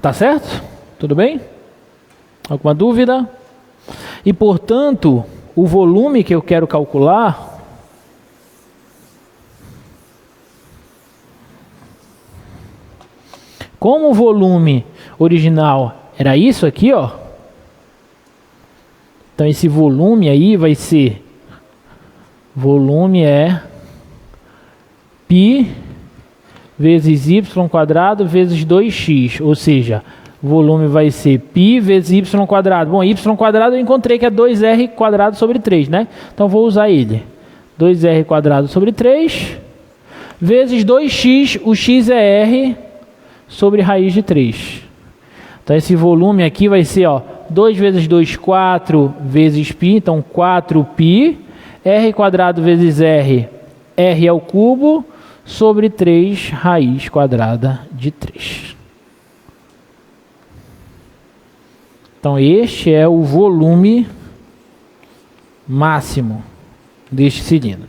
Tá certo? Tudo bem? Alguma dúvida? E, portanto, o volume que eu quero calcular como o volume original era isso aqui, ó. Então esse volume aí vai ser, volume é π vezes y² vezes 2x, ou seja, o volume vai ser π vezes y². Bom, y² eu encontrei que é 2r² sobre 3, né? Então vou usar ele. 2r² sobre 3 vezes 2x, o x é R sobre raiz de 3. Então esse volume aqui vai ser, ó, 2 vezes 2, 4 vezes π, então 4π, R quadrado vezes R, R ao cubo, sobre 3 raiz quadrada de 3. Então este é o volume máximo deste cilindro.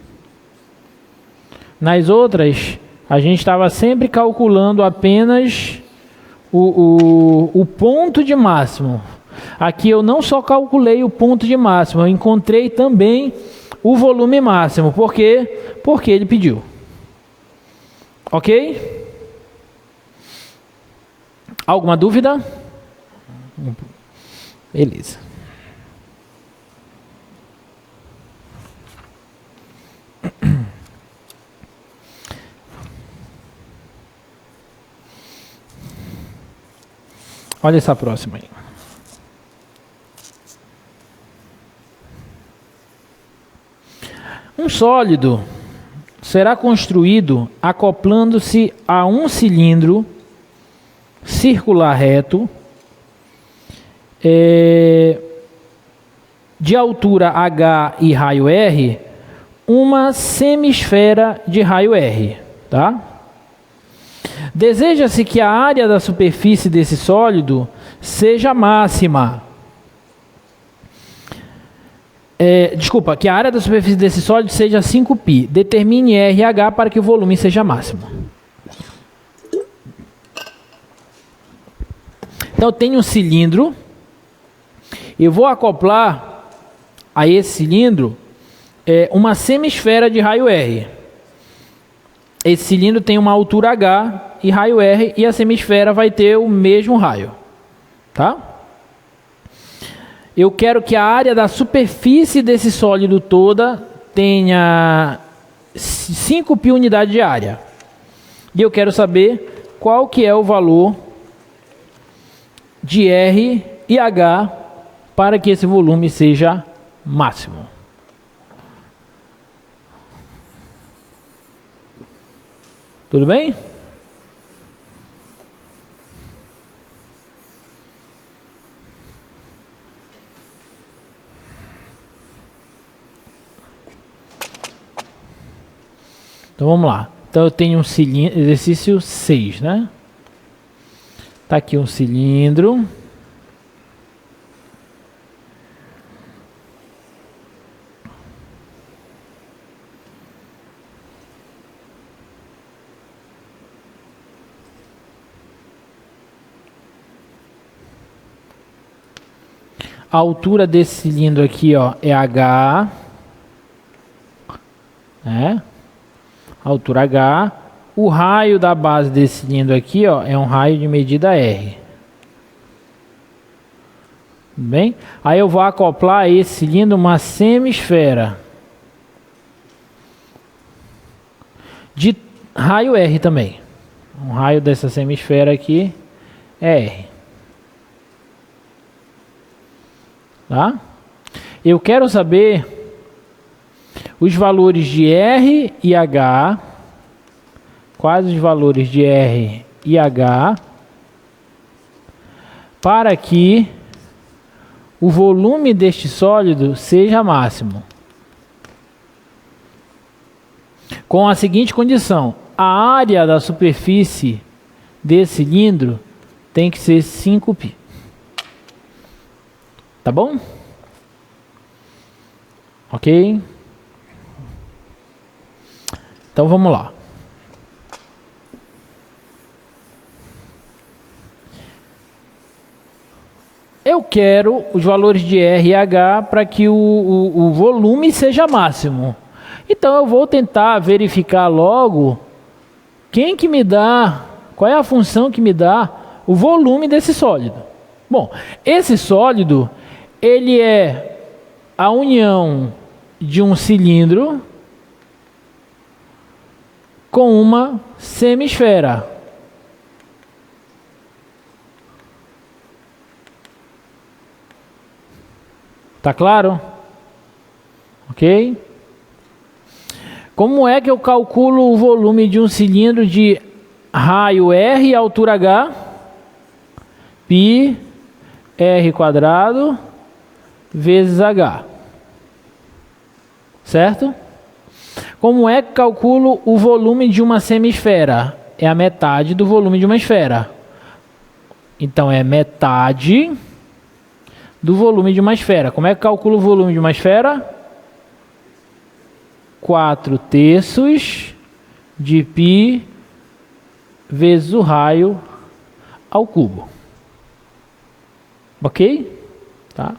Nas outras, a gente estava sempre calculando apenas o ponto de máximo. Aqui eu não só calculei o ponto de máximo, eu encontrei também o volume máximo. Por quê? Porque ele pediu. Ok? Alguma dúvida? Beleza. Olha essa próxima aí. Um sólido será construído acoplando-se a um cilindro circular reto de altura H e raio R, uma semisfera de raio R, tá? Deseja-se que a área da superfície desse sólido seja máxima. Que a área da superfície desse sólido seja 5π. Determine RH para que o volume seja máximo. Então eu tenho um cilindro. Eu vou acoplar a esse cilindro uma semisfera de raio R. Esse cilindro tem uma altura H e raio R, e a semisfera vai ter o mesmo raio, tá? Eu quero que a área da superfície desse sólido toda tenha 5π unidade de área. E eu quero saber qual que é o valor de R e H para que esse volume seja máximo. Tudo bem? Então vamos lá. Então eu tenho um cilindro, exercício 6, né? Tá aqui um cilindro. A altura desse cilindro aqui, ó, é H, né? Altura H. O raio da base desse cilindro aqui, ó, é um raio de medida R. Bem? Aí eu vou acoplar a esse cilindro uma semisfera de raio R também. Um raio dessa semisfera aqui é R. Tá? Eu quero saber os valores de R e H, quais os valores de R e H, para que o volume deste sólido seja máximo. Com a seguinte condição: a área da superfície desse cilindro tem que ser 5π. Tá bom? Ok? Então vamos lá. Eu quero os valores de R e H para que o volume seja máximo. Então eu vou tentar verificar logo quem que me dá, qual é a função que me dá o volume desse sólido. Bom, esse sólido, ele é a união de um cilindro com uma semisfera. Tá claro? Ok? Como é que eu calculo o volume de um cilindro de raio R e altura H? Pi R quadrado vezes H. Certo? Como é que calculo o volume de uma semisfera? É a metade do volume de uma esfera. Então, é metade do volume de uma esfera. Como é que calculo o volume de uma esfera? 4/3 de π vezes o raio ao cubo. Ok? Tá?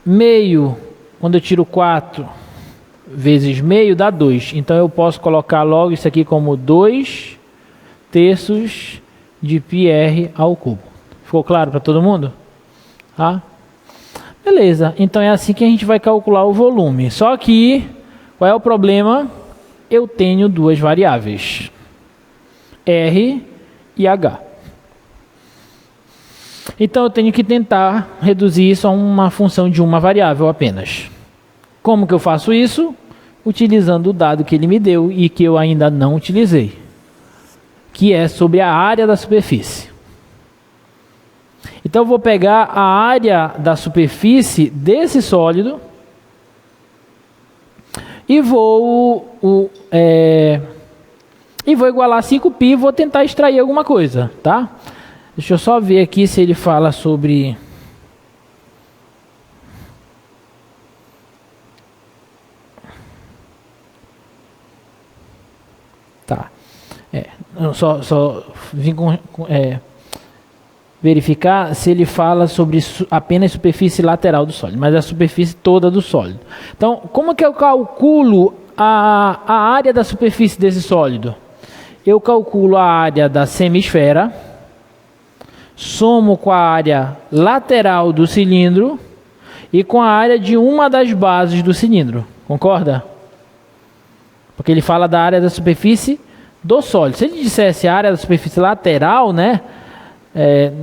Meio, quando eu tiro 4 vezes meio, dá 2. Então, eu posso colocar logo isso aqui como 2/3 de πr ao cubo. Ficou claro para todo mundo? Tá? Beleza, então é assim que a gente vai calcular o volume. Só que, qual é o problema? Eu tenho duas variáveis, R e H. Então eu tenho que tentar reduzir isso a uma função de uma variável apenas. Como que eu faço isso? Utilizando o dado que ele me deu e que eu ainda não utilizei, que é sobre a área da superfície. Então eu vou pegar a área da superfície desse sólido e vou igualar 5π e vou tentar extrair alguma coisa, tá? Deixa eu só ver aqui se ele fala sobre... Tá. Só vim verificar se ele fala sobre apenas superfície lateral do sólido, mas a superfície toda do sólido. Então, como que eu calculo a área da superfície desse sólido? Eu calculo a área da semisfera, somo com a área lateral do cilindro e com a área de uma das bases do cilindro. Concorda? Porque ele fala da área da superfície do sólido. Se ele dissesse a área da superfície lateral, né?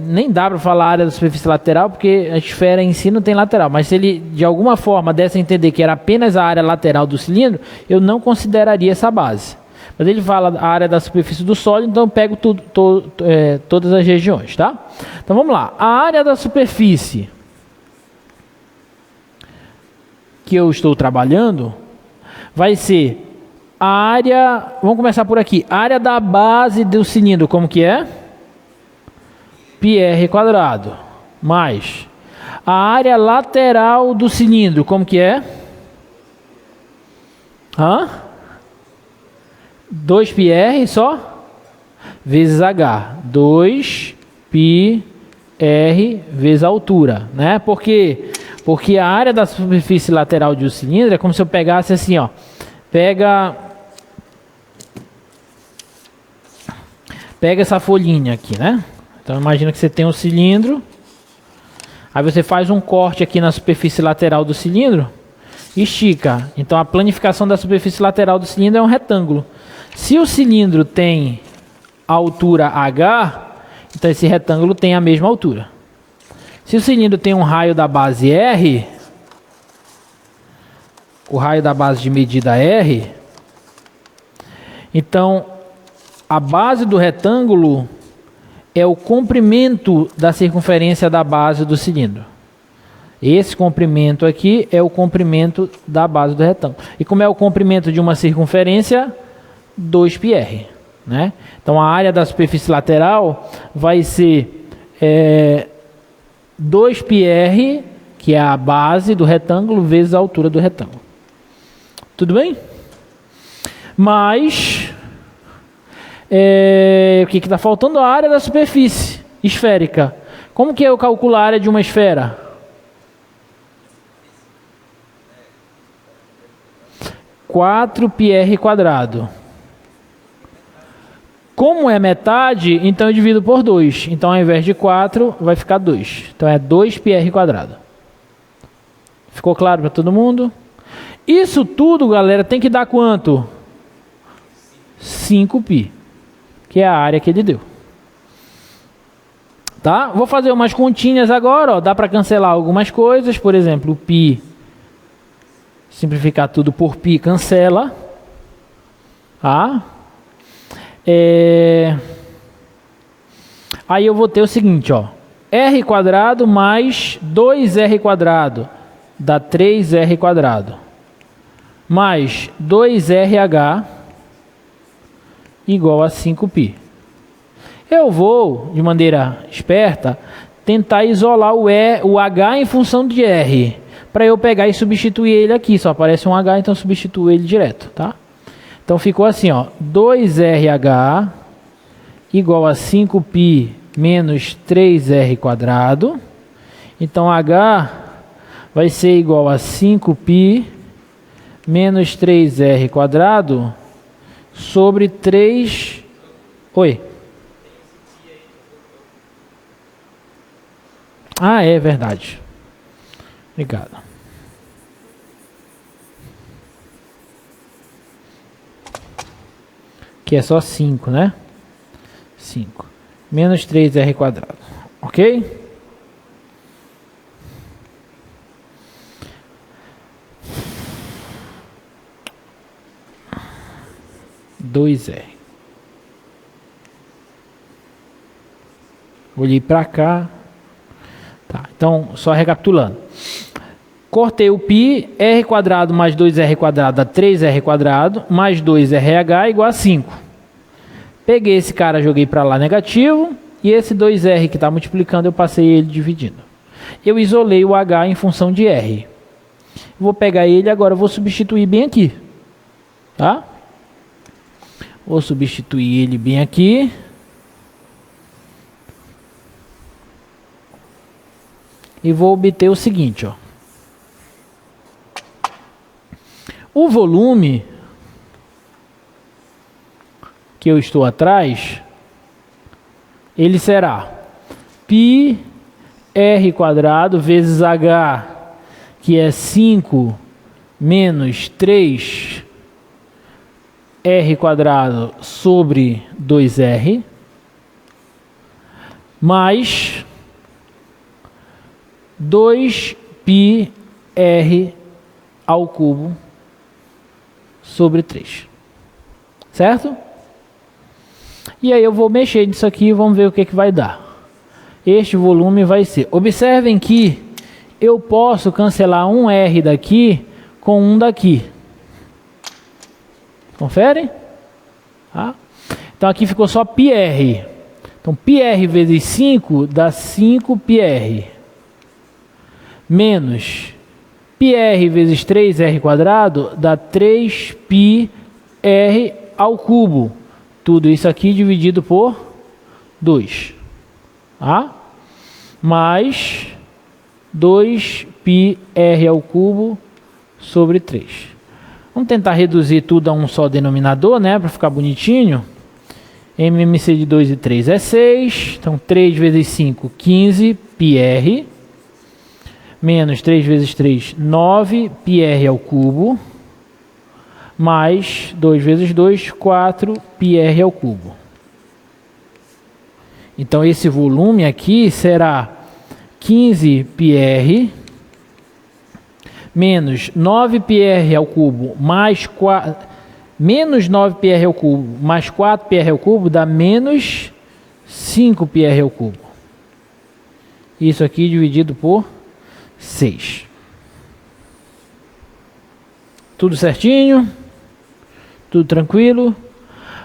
Nem dá para falar área da superfície lateral, porque a esfera em si não tem lateral. Mas se ele de alguma forma desse a entender que era apenas a área lateral do cilindro, eu não consideraria essa base. Mas ele fala a área da superfície do sólido, então eu pego todas as regiões, tá? Então vamos lá. A área da superfície que eu estou trabalhando vai ser a área, vamos começar por aqui, a área da base do cilindro, como que é? πr quadrado, mais a área lateral do cilindro, como que é? 2πr só, vezes h, 2πr vezes a altura, né? Porque a área da superfície lateral de um cilindro é como se eu pegasse assim, ó, pega essa folhinha aqui, né? Então imagina que você tem um cilindro, aí você faz um corte aqui na superfície lateral do cilindro e estica. Então a planificação da superfície lateral do cilindro é um retângulo. Se o cilindro tem a altura h, então esse retângulo tem a mesma altura. Se o cilindro tem um raio da base R, o raio da base de medida R, então a base do retângulo é o comprimento da circunferência da base do cilindro. Esse comprimento aqui é o comprimento da base do retângulo. E como é o comprimento de uma circunferência? 2πr, né? Então a área da superfície lateral vai ser 2πr, que é a base do retângulo, vezes a altura do retângulo. Tudo bem? Mas o que está faltando? A área da superfície esférica. Como que eu calculo a área de uma esfera? 4πr quadrado. Como é metade, então eu divido por 2. Então ao invés de 4, vai ficar 2. Então é 2πr quadrado. Ficou claro para todo mundo? Isso tudo, galera, tem que dar quanto? 5π, que é a área que ele deu. Tá? Vou fazer umas continhas agora, ó. Dá para cancelar algumas coisas, por exemplo, o π Simplificar tudo por π, cancela. Tá? Aí eu vou ter o seguinte, ó. R quadrado mais 2R² dá 3R². Mais 2RH igual a 5π. Eu vou, de maneira esperta, tentar isolar o H em função de R. Para eu pegar e substituir ele aqui. Só aparece um H, então eu substituo ele direto, tá? Então ficou assim, ó. 2RH igual a 5π menos 3R². Então H vai ser igual a 5π menos 3R² sobre 3... Oi? Ah, é verdade. Obrigado. Que é só 5, né? 5. Menos 3R². Ok? Dois R. Olhei para cá. Tá, então, só recapitulando. Cortei o π, R² mais 2R² dá 3R², mais 2RH igual a 5. Peguei esse cara, joguei para lá negativo, e esse 2R que está multiplicando, eu passei ele dividindo. Eu isolei o H em função de R. Vou pegar ele agora, vou substituir bem aqui. Tá? Vou substituir ele bem aqui. E vou obter o seguinte, ó. O volume que eu estou atrás, ele será πr² vezes H, que é 5 menos 3R² sobre 2R, mais 2πr ao cubo sobre 3. Certo? E aí eu vou mexer nisso aqui e vamos ver o que vai dar. Este volume vai ser... Observem que eu posso cancelar um R daqui com um daqui. Confere? Tá? Então aqui ficou só πr. Então πr vezes 5 dá 5πr. Menos πr vezes 3R² dá 3πr ao cubo. Tudo isso aqui dividido por 2. Tá? Mais 2πr ao cubo sobre 3. Vamos tentar reduzir tudo a um só denominador, né? Para ficar bonitinho. MMC de 2 e 3 é 6. Então 3 vezes 5, 15πr. Menos 3 vezes 3, 9πr ao cubo. Mais 2 vezes 2, 4πr ao cubo. Então esse volume aqui será 15πr menos 9πr ao cubo mais 4, menos 9πr ao cubo mais 4πr ao cubo dá menos 5πr ao cubo. Isso aqui dividido por 6. Tudo certinho? Tudo tranquilo?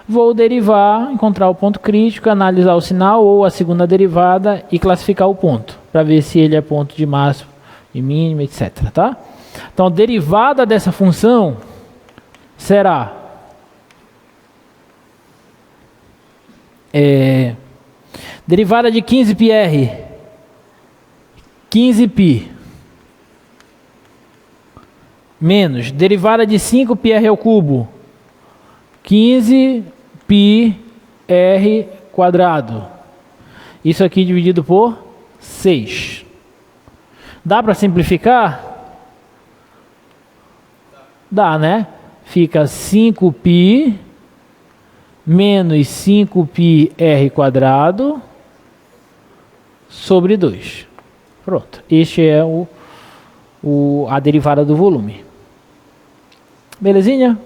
Vou derivar, encontrar o ponto crítico, analisar o sinal ou a segunda derivada e classificar o ponto, para ver se ele é ponto de máximo, de mínimo, etc. Tá? Então, a derivada dessa função será derivada de 15πr, 15π, menos derivada de 5πr ao cubo, 15πr². Isso aqui dividido por 6. Dá para simplificar? Dá, né? Fica 5π menos 5πr² sobre 2. Pronto. Este é a derivada do volume. Belezinha?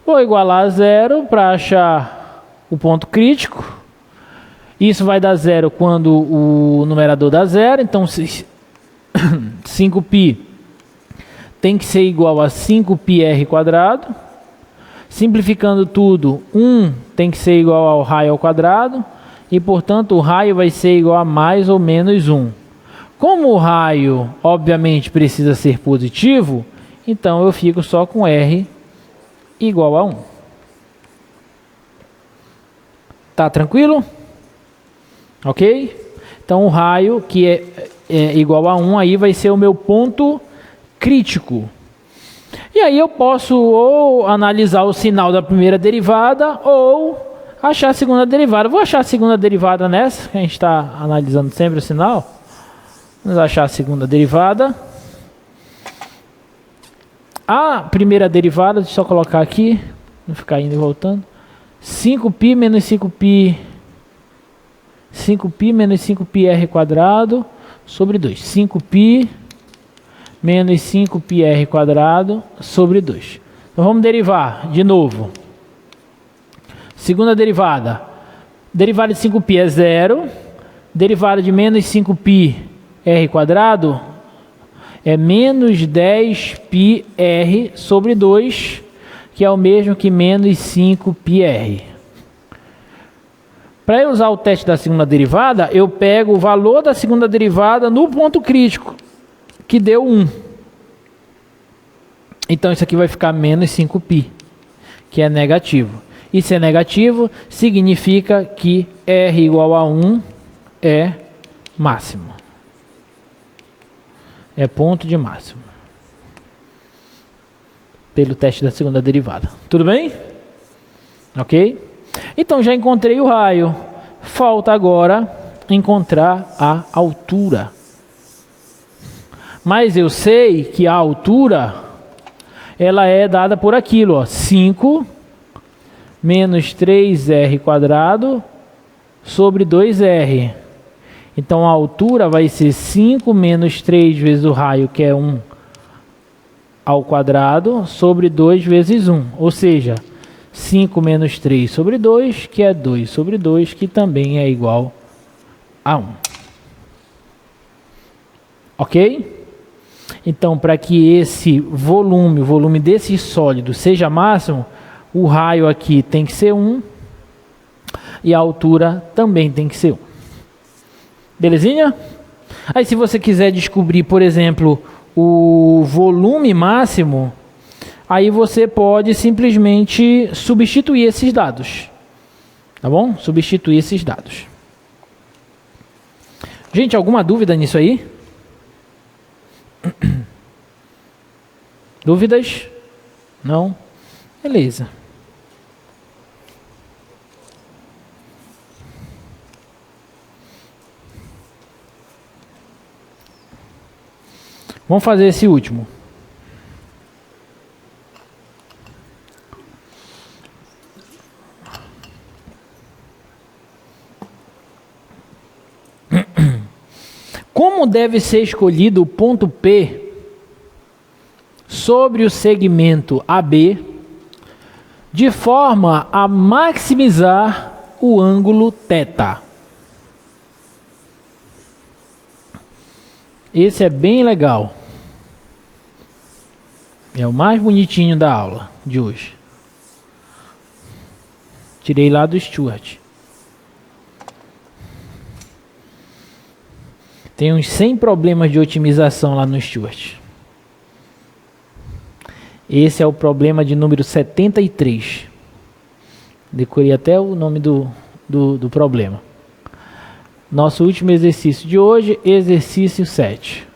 Vou igualar a zero para achar o ponto crítico. Isso vai dar zero quando o numerador dá zero. Então 5π tem que ser igual a 5πr quadrado. Simplificando tudo, 1 tem que ser igual ao raio ao quadrado. E, portanto, o raio vai ser igual a mais ou menos 1. Como o raio, obviamente, precisa ser positivo, então eu fico só com R igual a 1. Tá tranquilo? Ok? Então, o raio, que é igual a 1, aí vai ser o meu ponto crítico. E aí eu posso ou analisar o sinal da primeira derivada ou achar a segunda derivada. Vou achar a segunda derivada nessa, que a gente está analisando sempre o sinal. Vamos achar a segunda derivada. A primeira derivada, deixa eu só colocar aqui, não ficar indo e voltando. 5π menos 5π menos 5πr quadrado sobre 2. 5π menos 5πr quadrado sobre 2. Então vamos derivar de novo. Segunda derivada. Derivada de 5π é zero. Derivada de menos 5πr quadrado é menos 10πr sobre 2, que é o mesmo que menos 5πr. Para eu usar o teste da segunda derivada, eu pego o valor da segunda derivada no ponto crítico, que deu 1. Então isso aqui vai ficar menos 5π, que é negativo. E se é negativo, significa que R igual a 1 é máximo. É ponto de máximo. Pelo teste da segunda derivada. Tudo bem? Ok? Então já encontrei o raio. Falta agora encontrar a altura. Mas eu sei que a altura ela é dada por aquilo, ó, 5 menos 3r quadrado sobre 2r. Então a altura vai ser 5 menos 3 vezes o raio, que é 1 ao quadrado, sobre 2 vezes 1. Ou seja, 5 menos 3 sobre 2, que é 2 sobre 2, que também é igual a 1. Ok? Então, para que esse volume, o volume desse sólido seja máximo, o raio aqui tem que ser 1 e a altura também tem que ser 1. Belezinha? Aí se você quiser descobrir, por exemplo, o volume máximo, aí você pode simplesmente substituir esses dados. Tá bom? Substituir esses dados. Gente, alguma dúvida nisso aí? Dúvidas? Não? Beleza. Vamos fazer esse último. Como deve ser escolhido o ponto P sobre o segmento AB de forma a maximizar o ângulo θ? Esse é bem legal. É o mais bonitinho da aula de hoje. Tirei lá do Stuart. Tem uns 100 problemas de otimização lá no Stuart. Esse é o problema de número 73. Decorei até o nome do problema. Nosso último exercício de hoje, exercício 7.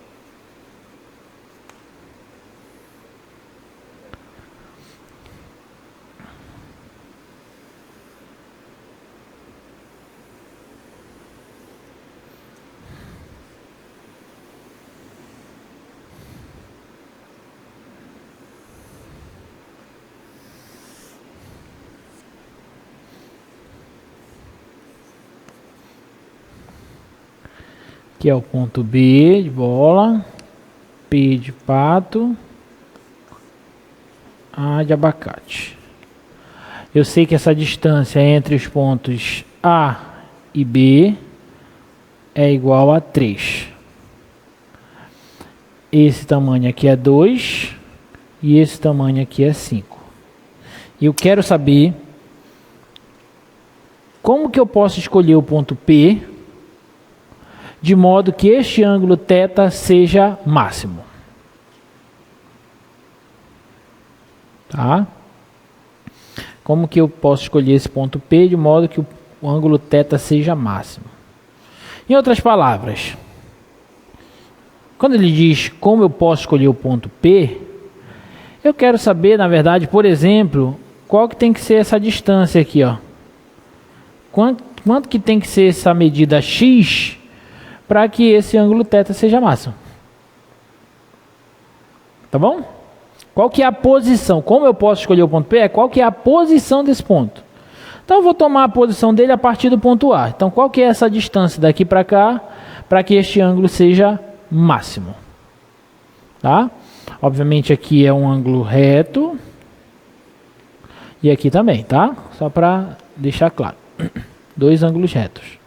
Que é o ponto B de bola, P de pato, A de abacate. Eu sei que essa distância entre os pontos A e B é igual a 3. Esse tamanho aqui é 2 e esse tamanho aqui é 5. E eu quero saber como que eu posso escolher o ponto P de modo que este ângulo θ seja máximo. Tá? Como que eu posso escolher esse ponto P de modo que o ângulo θ seja máximo? Em outras palavras, quando ele diz como eu posso escolher o ponto P, eu quero saber, na verdade, por exemplo, qual que tem que ser essa distância aqui, ó. Quanto que tem que ser essa medida x para que esse ângulo θ seja máximo? Tá bom? Qual que é a posição? Como eu posso escolher o ponto P? Qual que é a posição desse ponto? Então eu vou tomar a posição dele a partir do ponto A. Então qual que é essa distância daqui para cá para que este ângulo seja máximo? Tá? Obviamente aqui é um ângulo reto e aqui também, tá? Só para deixar claro. Dois ângulos retos.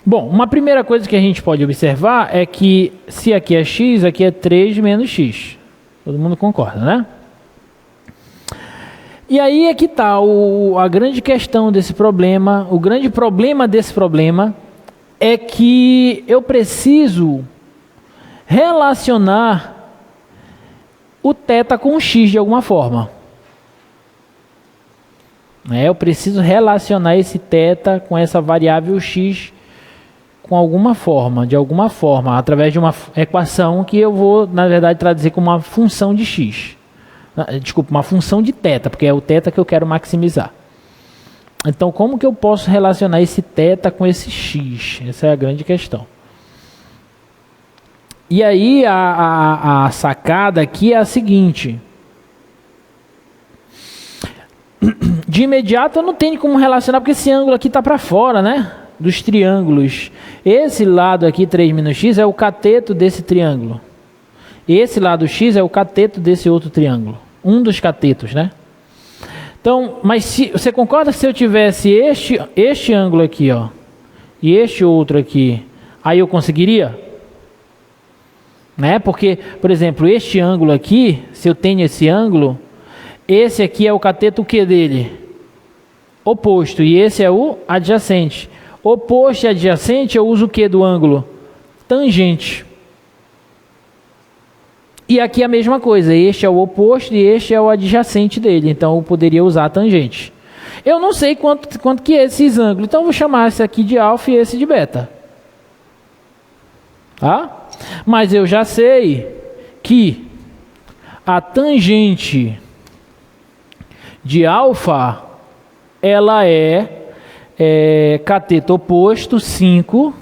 Bom, uma primeira coisa que a gente pode observar é que se aqui é x, aqui é 3 menos x. Todo mundo concorda, né? E aí é que está a grande questão desse problema. O grande problema desse problema é que eu preciso relacionar o θ com o x de alguma forma. Eu preciso relacionar esse θ com essa variável x com alguma forma, de alguma forma, através de uma equação que eu vou, na verdade, traduzir como uma função de x. Desculpa, uma função de θ, porque é o θ que eu quero maximizar. Então, como que eu posso relacionar esse θ com esse x? Essa é a grande questão. E aí, a sacada aqui é a seguinte. De imediato, eu não tenho como relacionar, porque esse ângulo aqui está para fora, né? Dos triângulos. Esse lado aqui, 3 menos x, é o cateto desse triângulo. Esse lado x é o cateto desse outro triângulo. Um dos catetos, né? Então, mas você concorda que se eu tivesse este ângulo aqui, ó, e este outro aqui, aí eu conseguiria? Né? Porque, por exemplo, este ângulo aqui, se eu tenho esse ângulo, esse aqui é o cateto o que dele? Oposto, e esse é o adjacente. Oposto e adjacente, eu uso o que do ângulo? Tangente. E aqui a mesma coisa, este é o oposto e este é o adjacente dele, então eu poderia usar a tangente. Eu não sei quanto que é esses ângulos, então eu vou chamar esse aqui de alfa e esse de beta. Tá? Mas eu já sei que a tangente de alfa, ela é cateto oposto 5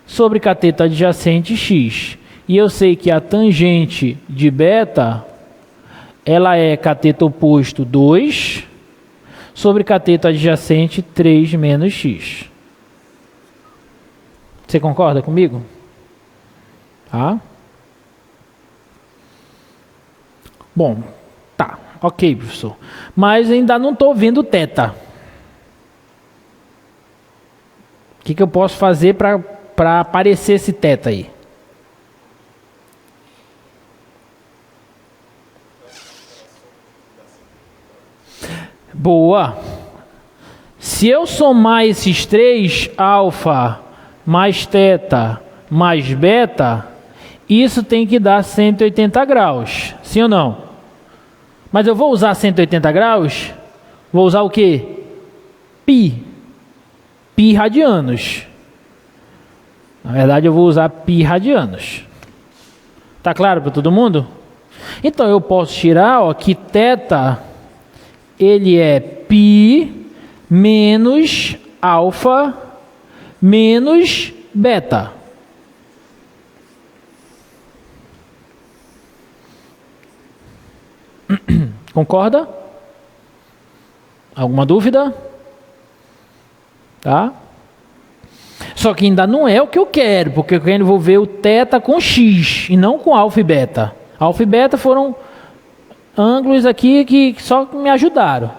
sobre cateto adjacente x. E eu sei que a tangente de beta, ela é cateto oposto 2 sobre cateto adjacente 3 menos x. Você concorda comigo? Tá? Bom, tá. Ok, professor. Mas ainda não estou vendo θ. O que eu posso fazer para aparecer esse θ aí? Boa. Se eu somar esses três, alfa mais θ mais beta, isso tem que dar 180 graus. Sim ou não? Mas eu vou usar 180 graus? Vou usar o quê? Pi. Pi radianos. Na verdade, eu vou usar pi radianos. Tá claro para todo mundo? Então, eu posso tirar, ó, que θ, ele é pi menos alfa menos beta. Concorda? Alguma dúvida? Tá? Só que ainda não é o que eu quero, porque eu quero envolver o θ com x e não com alfa e beta. Alfa e beta foram ângulos aqui que só me ajudaram.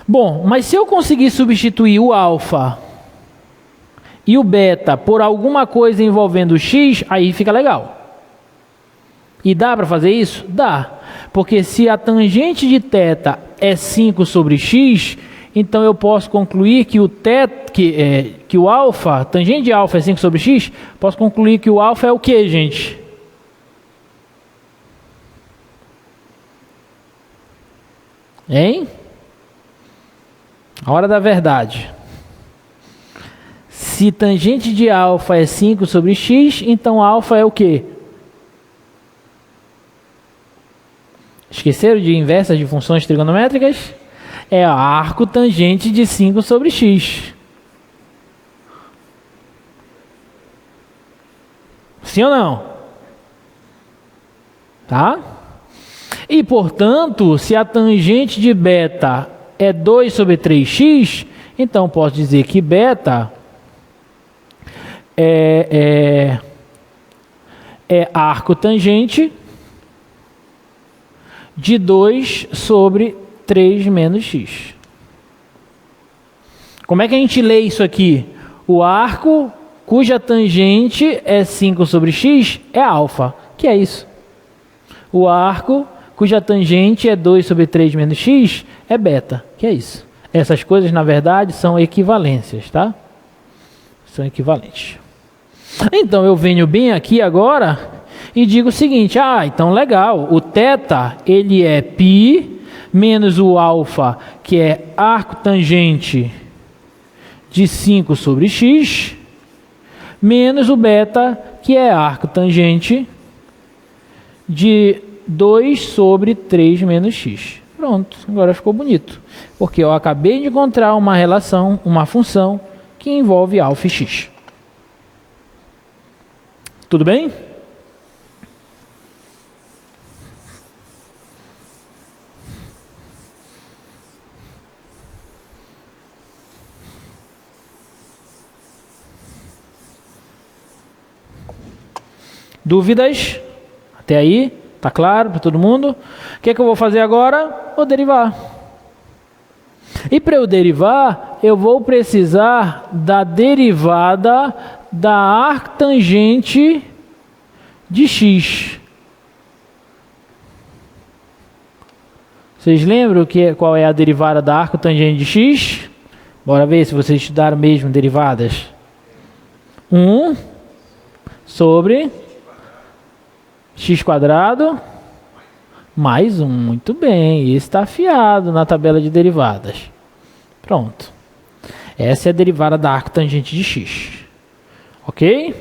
Bom, mas se eu conseguir substituir o alfa e o beta por alguma coisa envolvendo o x, aí fica legal. E dá para fazer isso? Dá. Porque se a tangente de θ é 5 sobre x, então eu posso concluir que o que o alfa, tangente de alfa é 5 sobre x, posso concluir que o alfa é o que, gente? Hein? A hora da verdade. Se tangente de alfa é 5 sobre x, então alfa é o que? Esqueceram de inversas de funções trigonométricas? É arco tangente de 5 sobre x. Sim ou não? Tá? E, portanto, se a tangente de beta é 2 sobre 3x, então posso dizer que beta é arco tangente de 2 sobre 3 menos x. Como é que a gente lê isso aqui? O arco cuja tangente é 5 sobre x é alfa, que é isso. O arco cuja tangente é 2 sobre 3 menos x é beta, que é isso. Essas coisas, na verdade, são equivalências, tá? São equivalentes. Então, eu venho bem aqui agora e digo o seguinte, então legal, o θ, ele é π menos o alfa, que é arco tangente de 5 sobre x, menos o beta, que é arco tangente de 2 sobre 3 menos x. Pronto, agora ficou bonito. Porque eu acabei de encontrar uma relação, uma função, que envolve alfa e x. Tudo bem? Dúvidas? Até aí? Tá claro para todo mundo? O que é que eu vou fazer agora? Vou derivar. E para eu derivar, eu vou precisar da derivada da arctangente de x. Vocês lembram qual é a derivada da arctangente de x? Bora ver se vocês estudaram mesmo derivadas. 1 sobre x quadrado mais 1. Muito bem, isso está afiado na tabela de derivadas. Pronto. Essa é a derivada da arctangente de x. Ok?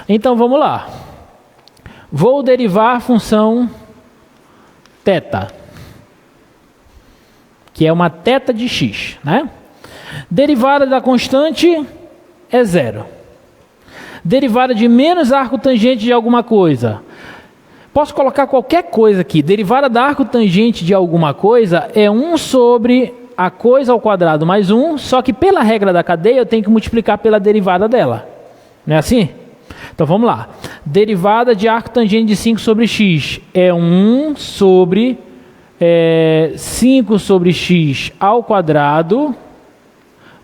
Então vamos lá. Vou derivar a função θ, que é uma θ de x, né? Derivada da constante é 0. Derivada de menos arco tangente de alguma coisa. Posso colocar qualquer coisa aqui. Derivada da arco tangente de alguma coisa é 1 sobre a coisa ao quadrado mais 1, só que pela regra da cadeia eu tenho que multiplicar pela derivada dela. Não é assim? Então vamos lá. Derivada de arco tangente de 5 sobre x é 1 sobre 5 sobre x ao quadrado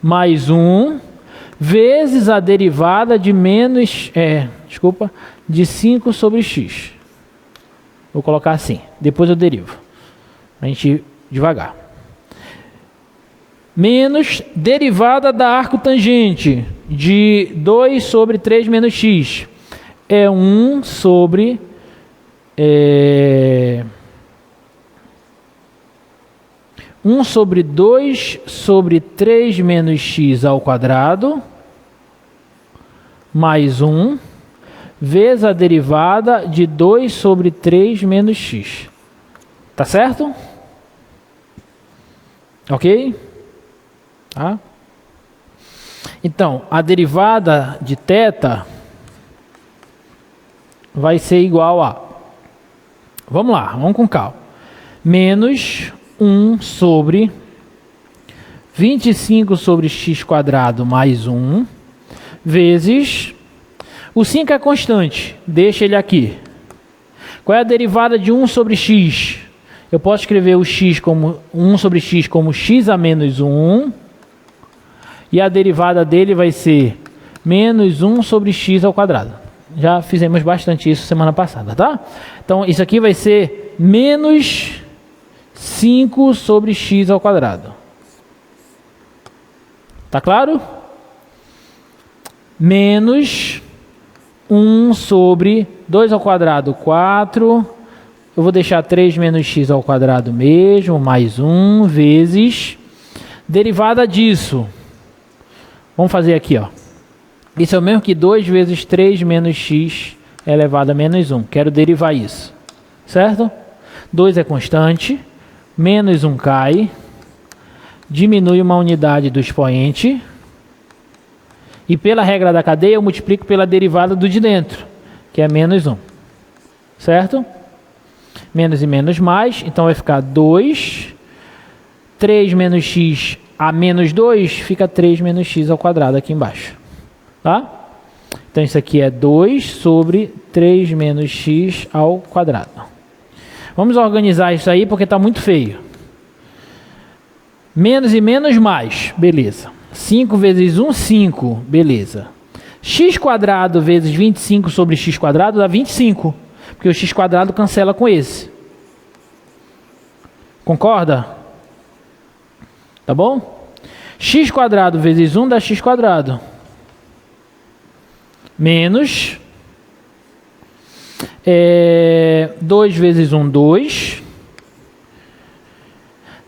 mais 1 vezes a derivada de de 5 sobre x. Vou colocar assim, depois eu derivo. A gente ir devagar. Menos derivada da arco tangente de 2 sobre 3 menos x. É 1 sobre 1 sobre 2 sobre 3 menos x ao quadrado mais 1 vezes a derivada de 2 sobre 3 menos x. Tá certo? Ok? Tá? Então, a derivada de θ vai ser igual a... Vamos lá, vamos com calma. Menos 1 sobre 25 sobre x quadrado mais 1 vezes... O 5 é constante, deixa ele aqui. Qual é a derivada de 1 sobre x? Eu posso escrever o x como 1 sobre x como x a menos 1. E a derivada dele vai ser menos 1 sobre x ao quadrado. Já fizemos bastante isso semana passada, tá? Então, isso aqui vai ser menos 5 sobre x ao quadrado. Tá claro? Menos 1 sobre 2 ao quadrado, 4. Eu vou deixar 3 menos x ao quadrado mesmo, mais 1, vezes... Derivada disso. Vamos fazer aqui, ó. Isso é o mesmo que 2 vezes 3 menos x elevado a menos 1. Quero derivar isso. Certo? 2 é constante. Menos 1 cai. Diminui uma unidade do expoente. E pela regra da cadeia, eu multiplico pela derivada do de dentro, que é menos 1. Certo? Menos e menos mais. Então vai ficar 2. 3 menos x a menos 2 fica 3 menos x ao quadrado aqui embaixo. Tá? Então isso aqui é 2 sobre 3 menos x ao quadrado. Vamos organizar isso aí porque está muito feio. Menos e menos mais. Beleza. 5 vezes 1, 5. Beleza. X quadrado vezes 25 sobre x quadrado dá 25. Porque o x quadrado cancela com esse. Concorda? Tá bom? X quadrado vezes 1 dá x quadrado. Menos 2 vezes 1, 2.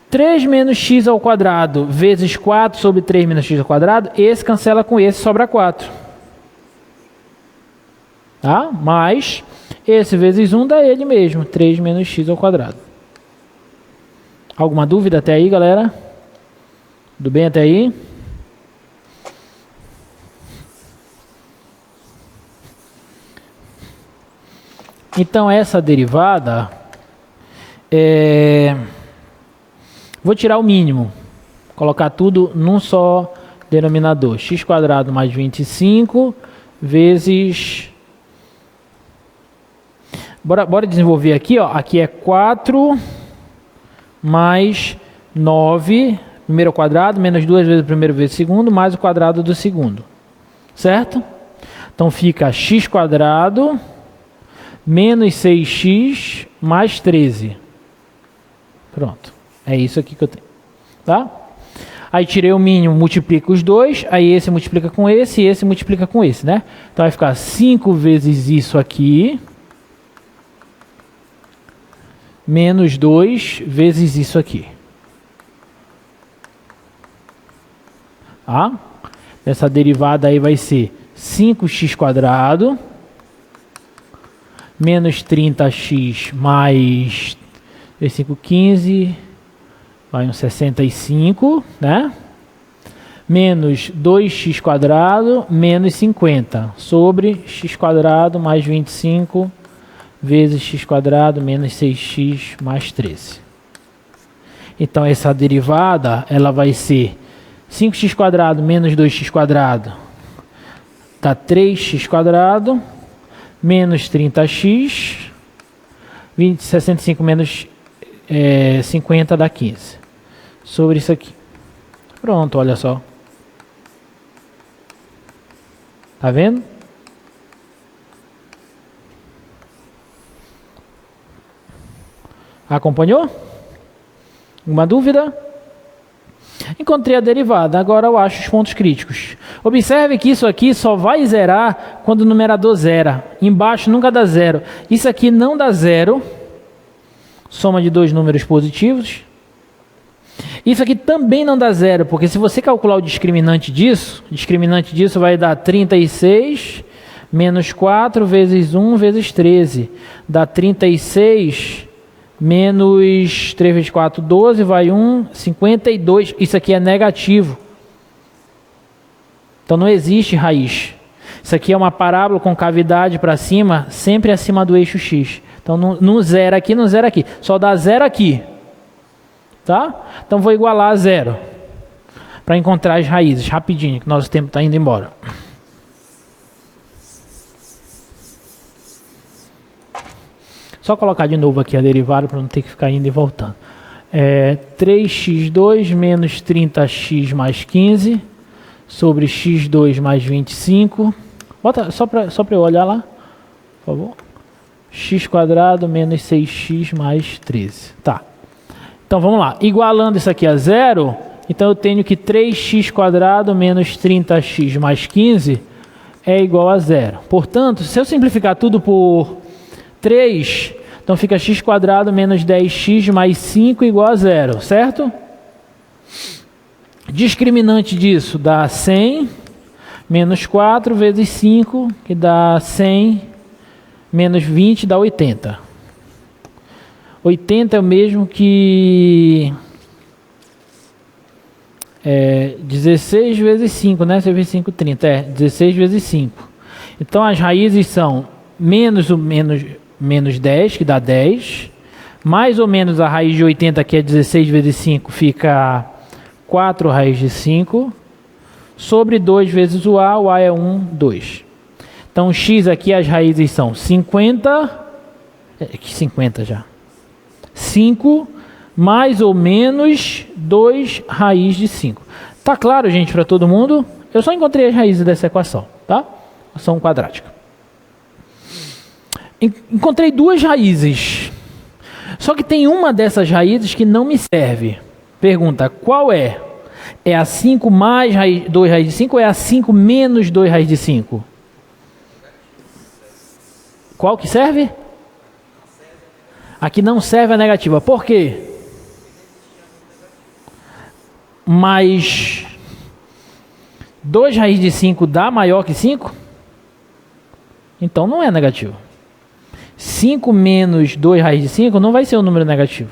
3 menos x ao quadrado vezes 4 sobre 3 menos x ao quadrado. Esse cancela com esse, sobra 4. Tá? Mais esse vezes 1 dá ele mesmo, 3 menos x ao quadrado. Alguma dúvida até aí, galera? Tudo bem até aí? Então essa derivada vou tirar o mínimo, colocar tudo num só denominador. X quadrado mais 25 vezes... Bora desenvolver aqui, ó. Aqui é 4 mais 9, primeiro ao quadrado, menos 2 vezes o primeiro vezes o segundo, mais o quadrado do segundo. Certo? Então fica x quadrado menos 6x mais 13. Pronto. É isso aqui que eu tenho. Tá? Aí tirei o mínimo, multiplico os dois, aí esse multiplica com esse e esse multiplica com esse, né? Então vai ficar 5 vezes isso aqui, menos 2 vezes isso aqui. Tá? Essa derivada aí vai ser 5x quadrado menos 30x mais 5, 15, vai um 65, né? Menos 2x quadrado menos 50 sobre x quadrado mais 25 vezes x quadrado menos 6x mais 13. Então essa derivada ela vai ser 5x quadrado menos 2x quadrado dá 3x quadrado menos 30x, 65 menos 50 dá 15. Sobre isso aqui. Pronto, olha só. Tá vendo? Acompanhou? Alguma dúvida? Encontrei a derivada, agora eu acho os pontos críticos. Observe que isso aqui só vai zerar quando o numerador zera. Embaixo nunca dá zero. Isso aqui não dá zero. Soma de dois números positivos. Isso aqui também não dá zero, porque se você calcular o discriminante disso vai dar 36 menos 4 vezes 1 vezes 13. Dá 36 menos 3 vezes 4, 12, vai 1, 52. Isso aqui é negativo. Então não existe raiz. Isso aqui é uma parábola com cavidade para cima, sempre acima do eixo x. Então não zera aqui, não zera aqui. Só dá zero aqui. Tá? Então vou igualar a zero. Para encontrar as raízes, rapidinho, que nosso tempo está indo embora. Só colocar de novo aqui a derivada para não ter que ficar indo e voltando. 3x2 menos 30x mais 15 sobre x2 mais 25. Bota só para eu olhar lá, por favor. X quadrado menos 6x mais 13. Tá. Então vamos lá. Igualando isso aqui a zero, então eu tenho que 3x quadrado menos 30x mais 15 é igual a zero. Portanto, se eu simplificar tudo por 3, então fica x quadrado menos 10x mais 5 igual a zero, certo? Discriminante disso dá 100 menos 4 vezes 5, que dá 100 menos 20 dá 80. 80 é o mesmo que 16 vezes 5, né? Você vê 5, 30. 16 vezes 5. Então as raízes são menos 10, que dá 10. Mais ou menos a raiz de 80, que é 16 vezes 5, fica 4 raiz de 5. Sobre 2 vezes o A é 1, 2. Então, x aqui, as raízes são 50, 50 já. 5 mais ou menos 2 raiz de 5. Tá claro, gente, para todo mundo? Eu só encontrei as raízes dessa equação, tá? Equação quadrática. Encontrei duas raízes. Só que tem uma dessas raízes que não me serve. Pergunta, qual é? É a 5 mais 2 raiz de 5 ou é a 5 menos 2 raiz de 5? Qual que serve? Aqui não serve a negativa. Por quê? Mas 2 raiz de 5 dá maior que 5? Então não é negativo. 5 menos 2 raiz de 5 não vai ser um número negativo.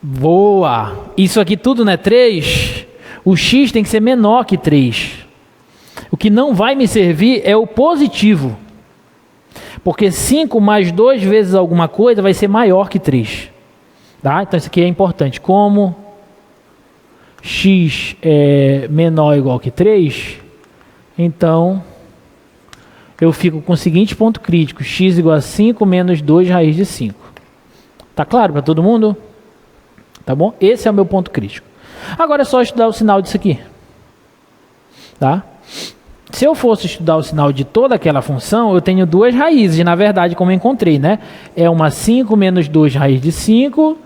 Boa! Isso aqui tudo não é 3? O x tem que ser menor que 3. O que não vai me servir é o positivo. Porque 5 mais 2 vezes alguma coisa vai ser maior que 3. Tá? Então isso aqui é importante. Como x é menor ou igual que 3, então eu fico com o seguinte ponto crítico. X igual a 5 menos 2 raiz de 5. Tá claro para todo mundo? Tá bom? Esse é o meu ponto crítico. Agora é só estudar o sinal disso aqui. Tá? Se eu fosse estudar o sinal de toda aquela função, eu tenho duas raízes, na verdade, como eu encontrei, né? É uma 5 menos 2 raiz de 5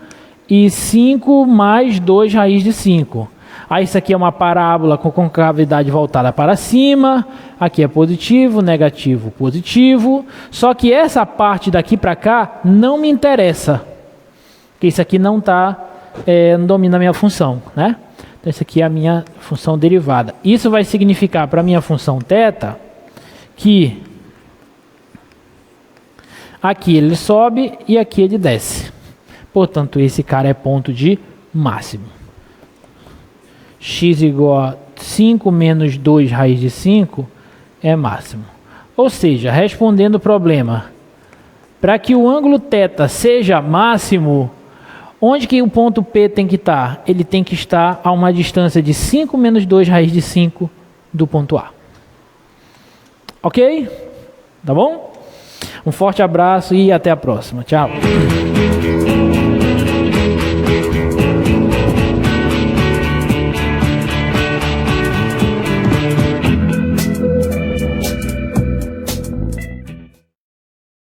e 5 mais 2 raiz de 5. Aí isso aqui é uma parábola com concavidade voltada para cima. Aqui é positivo, negativo, positivo. Só que essa parte daqui para cá não me interessa. Porque isso aqui não domina a minha função, né? Então, isso aqui é a minha função derivada. Isso vai significar para a minha função θ que aqui ele sobe e aqui ele desce. Portanto, esse cara é ponto de máximo. X igual a 5 menos 2 raiz de 5 é máximo. Ou seja, respondendo o problema, para que o ângulo θ seja máximo, onde que o ponto P tem que estar? Ele tem que estar a uma distância de 5 menos 2 raiz de 5 do ponto A. Ok? Tá bom? Um forte abraço e até a próxima. Tchau.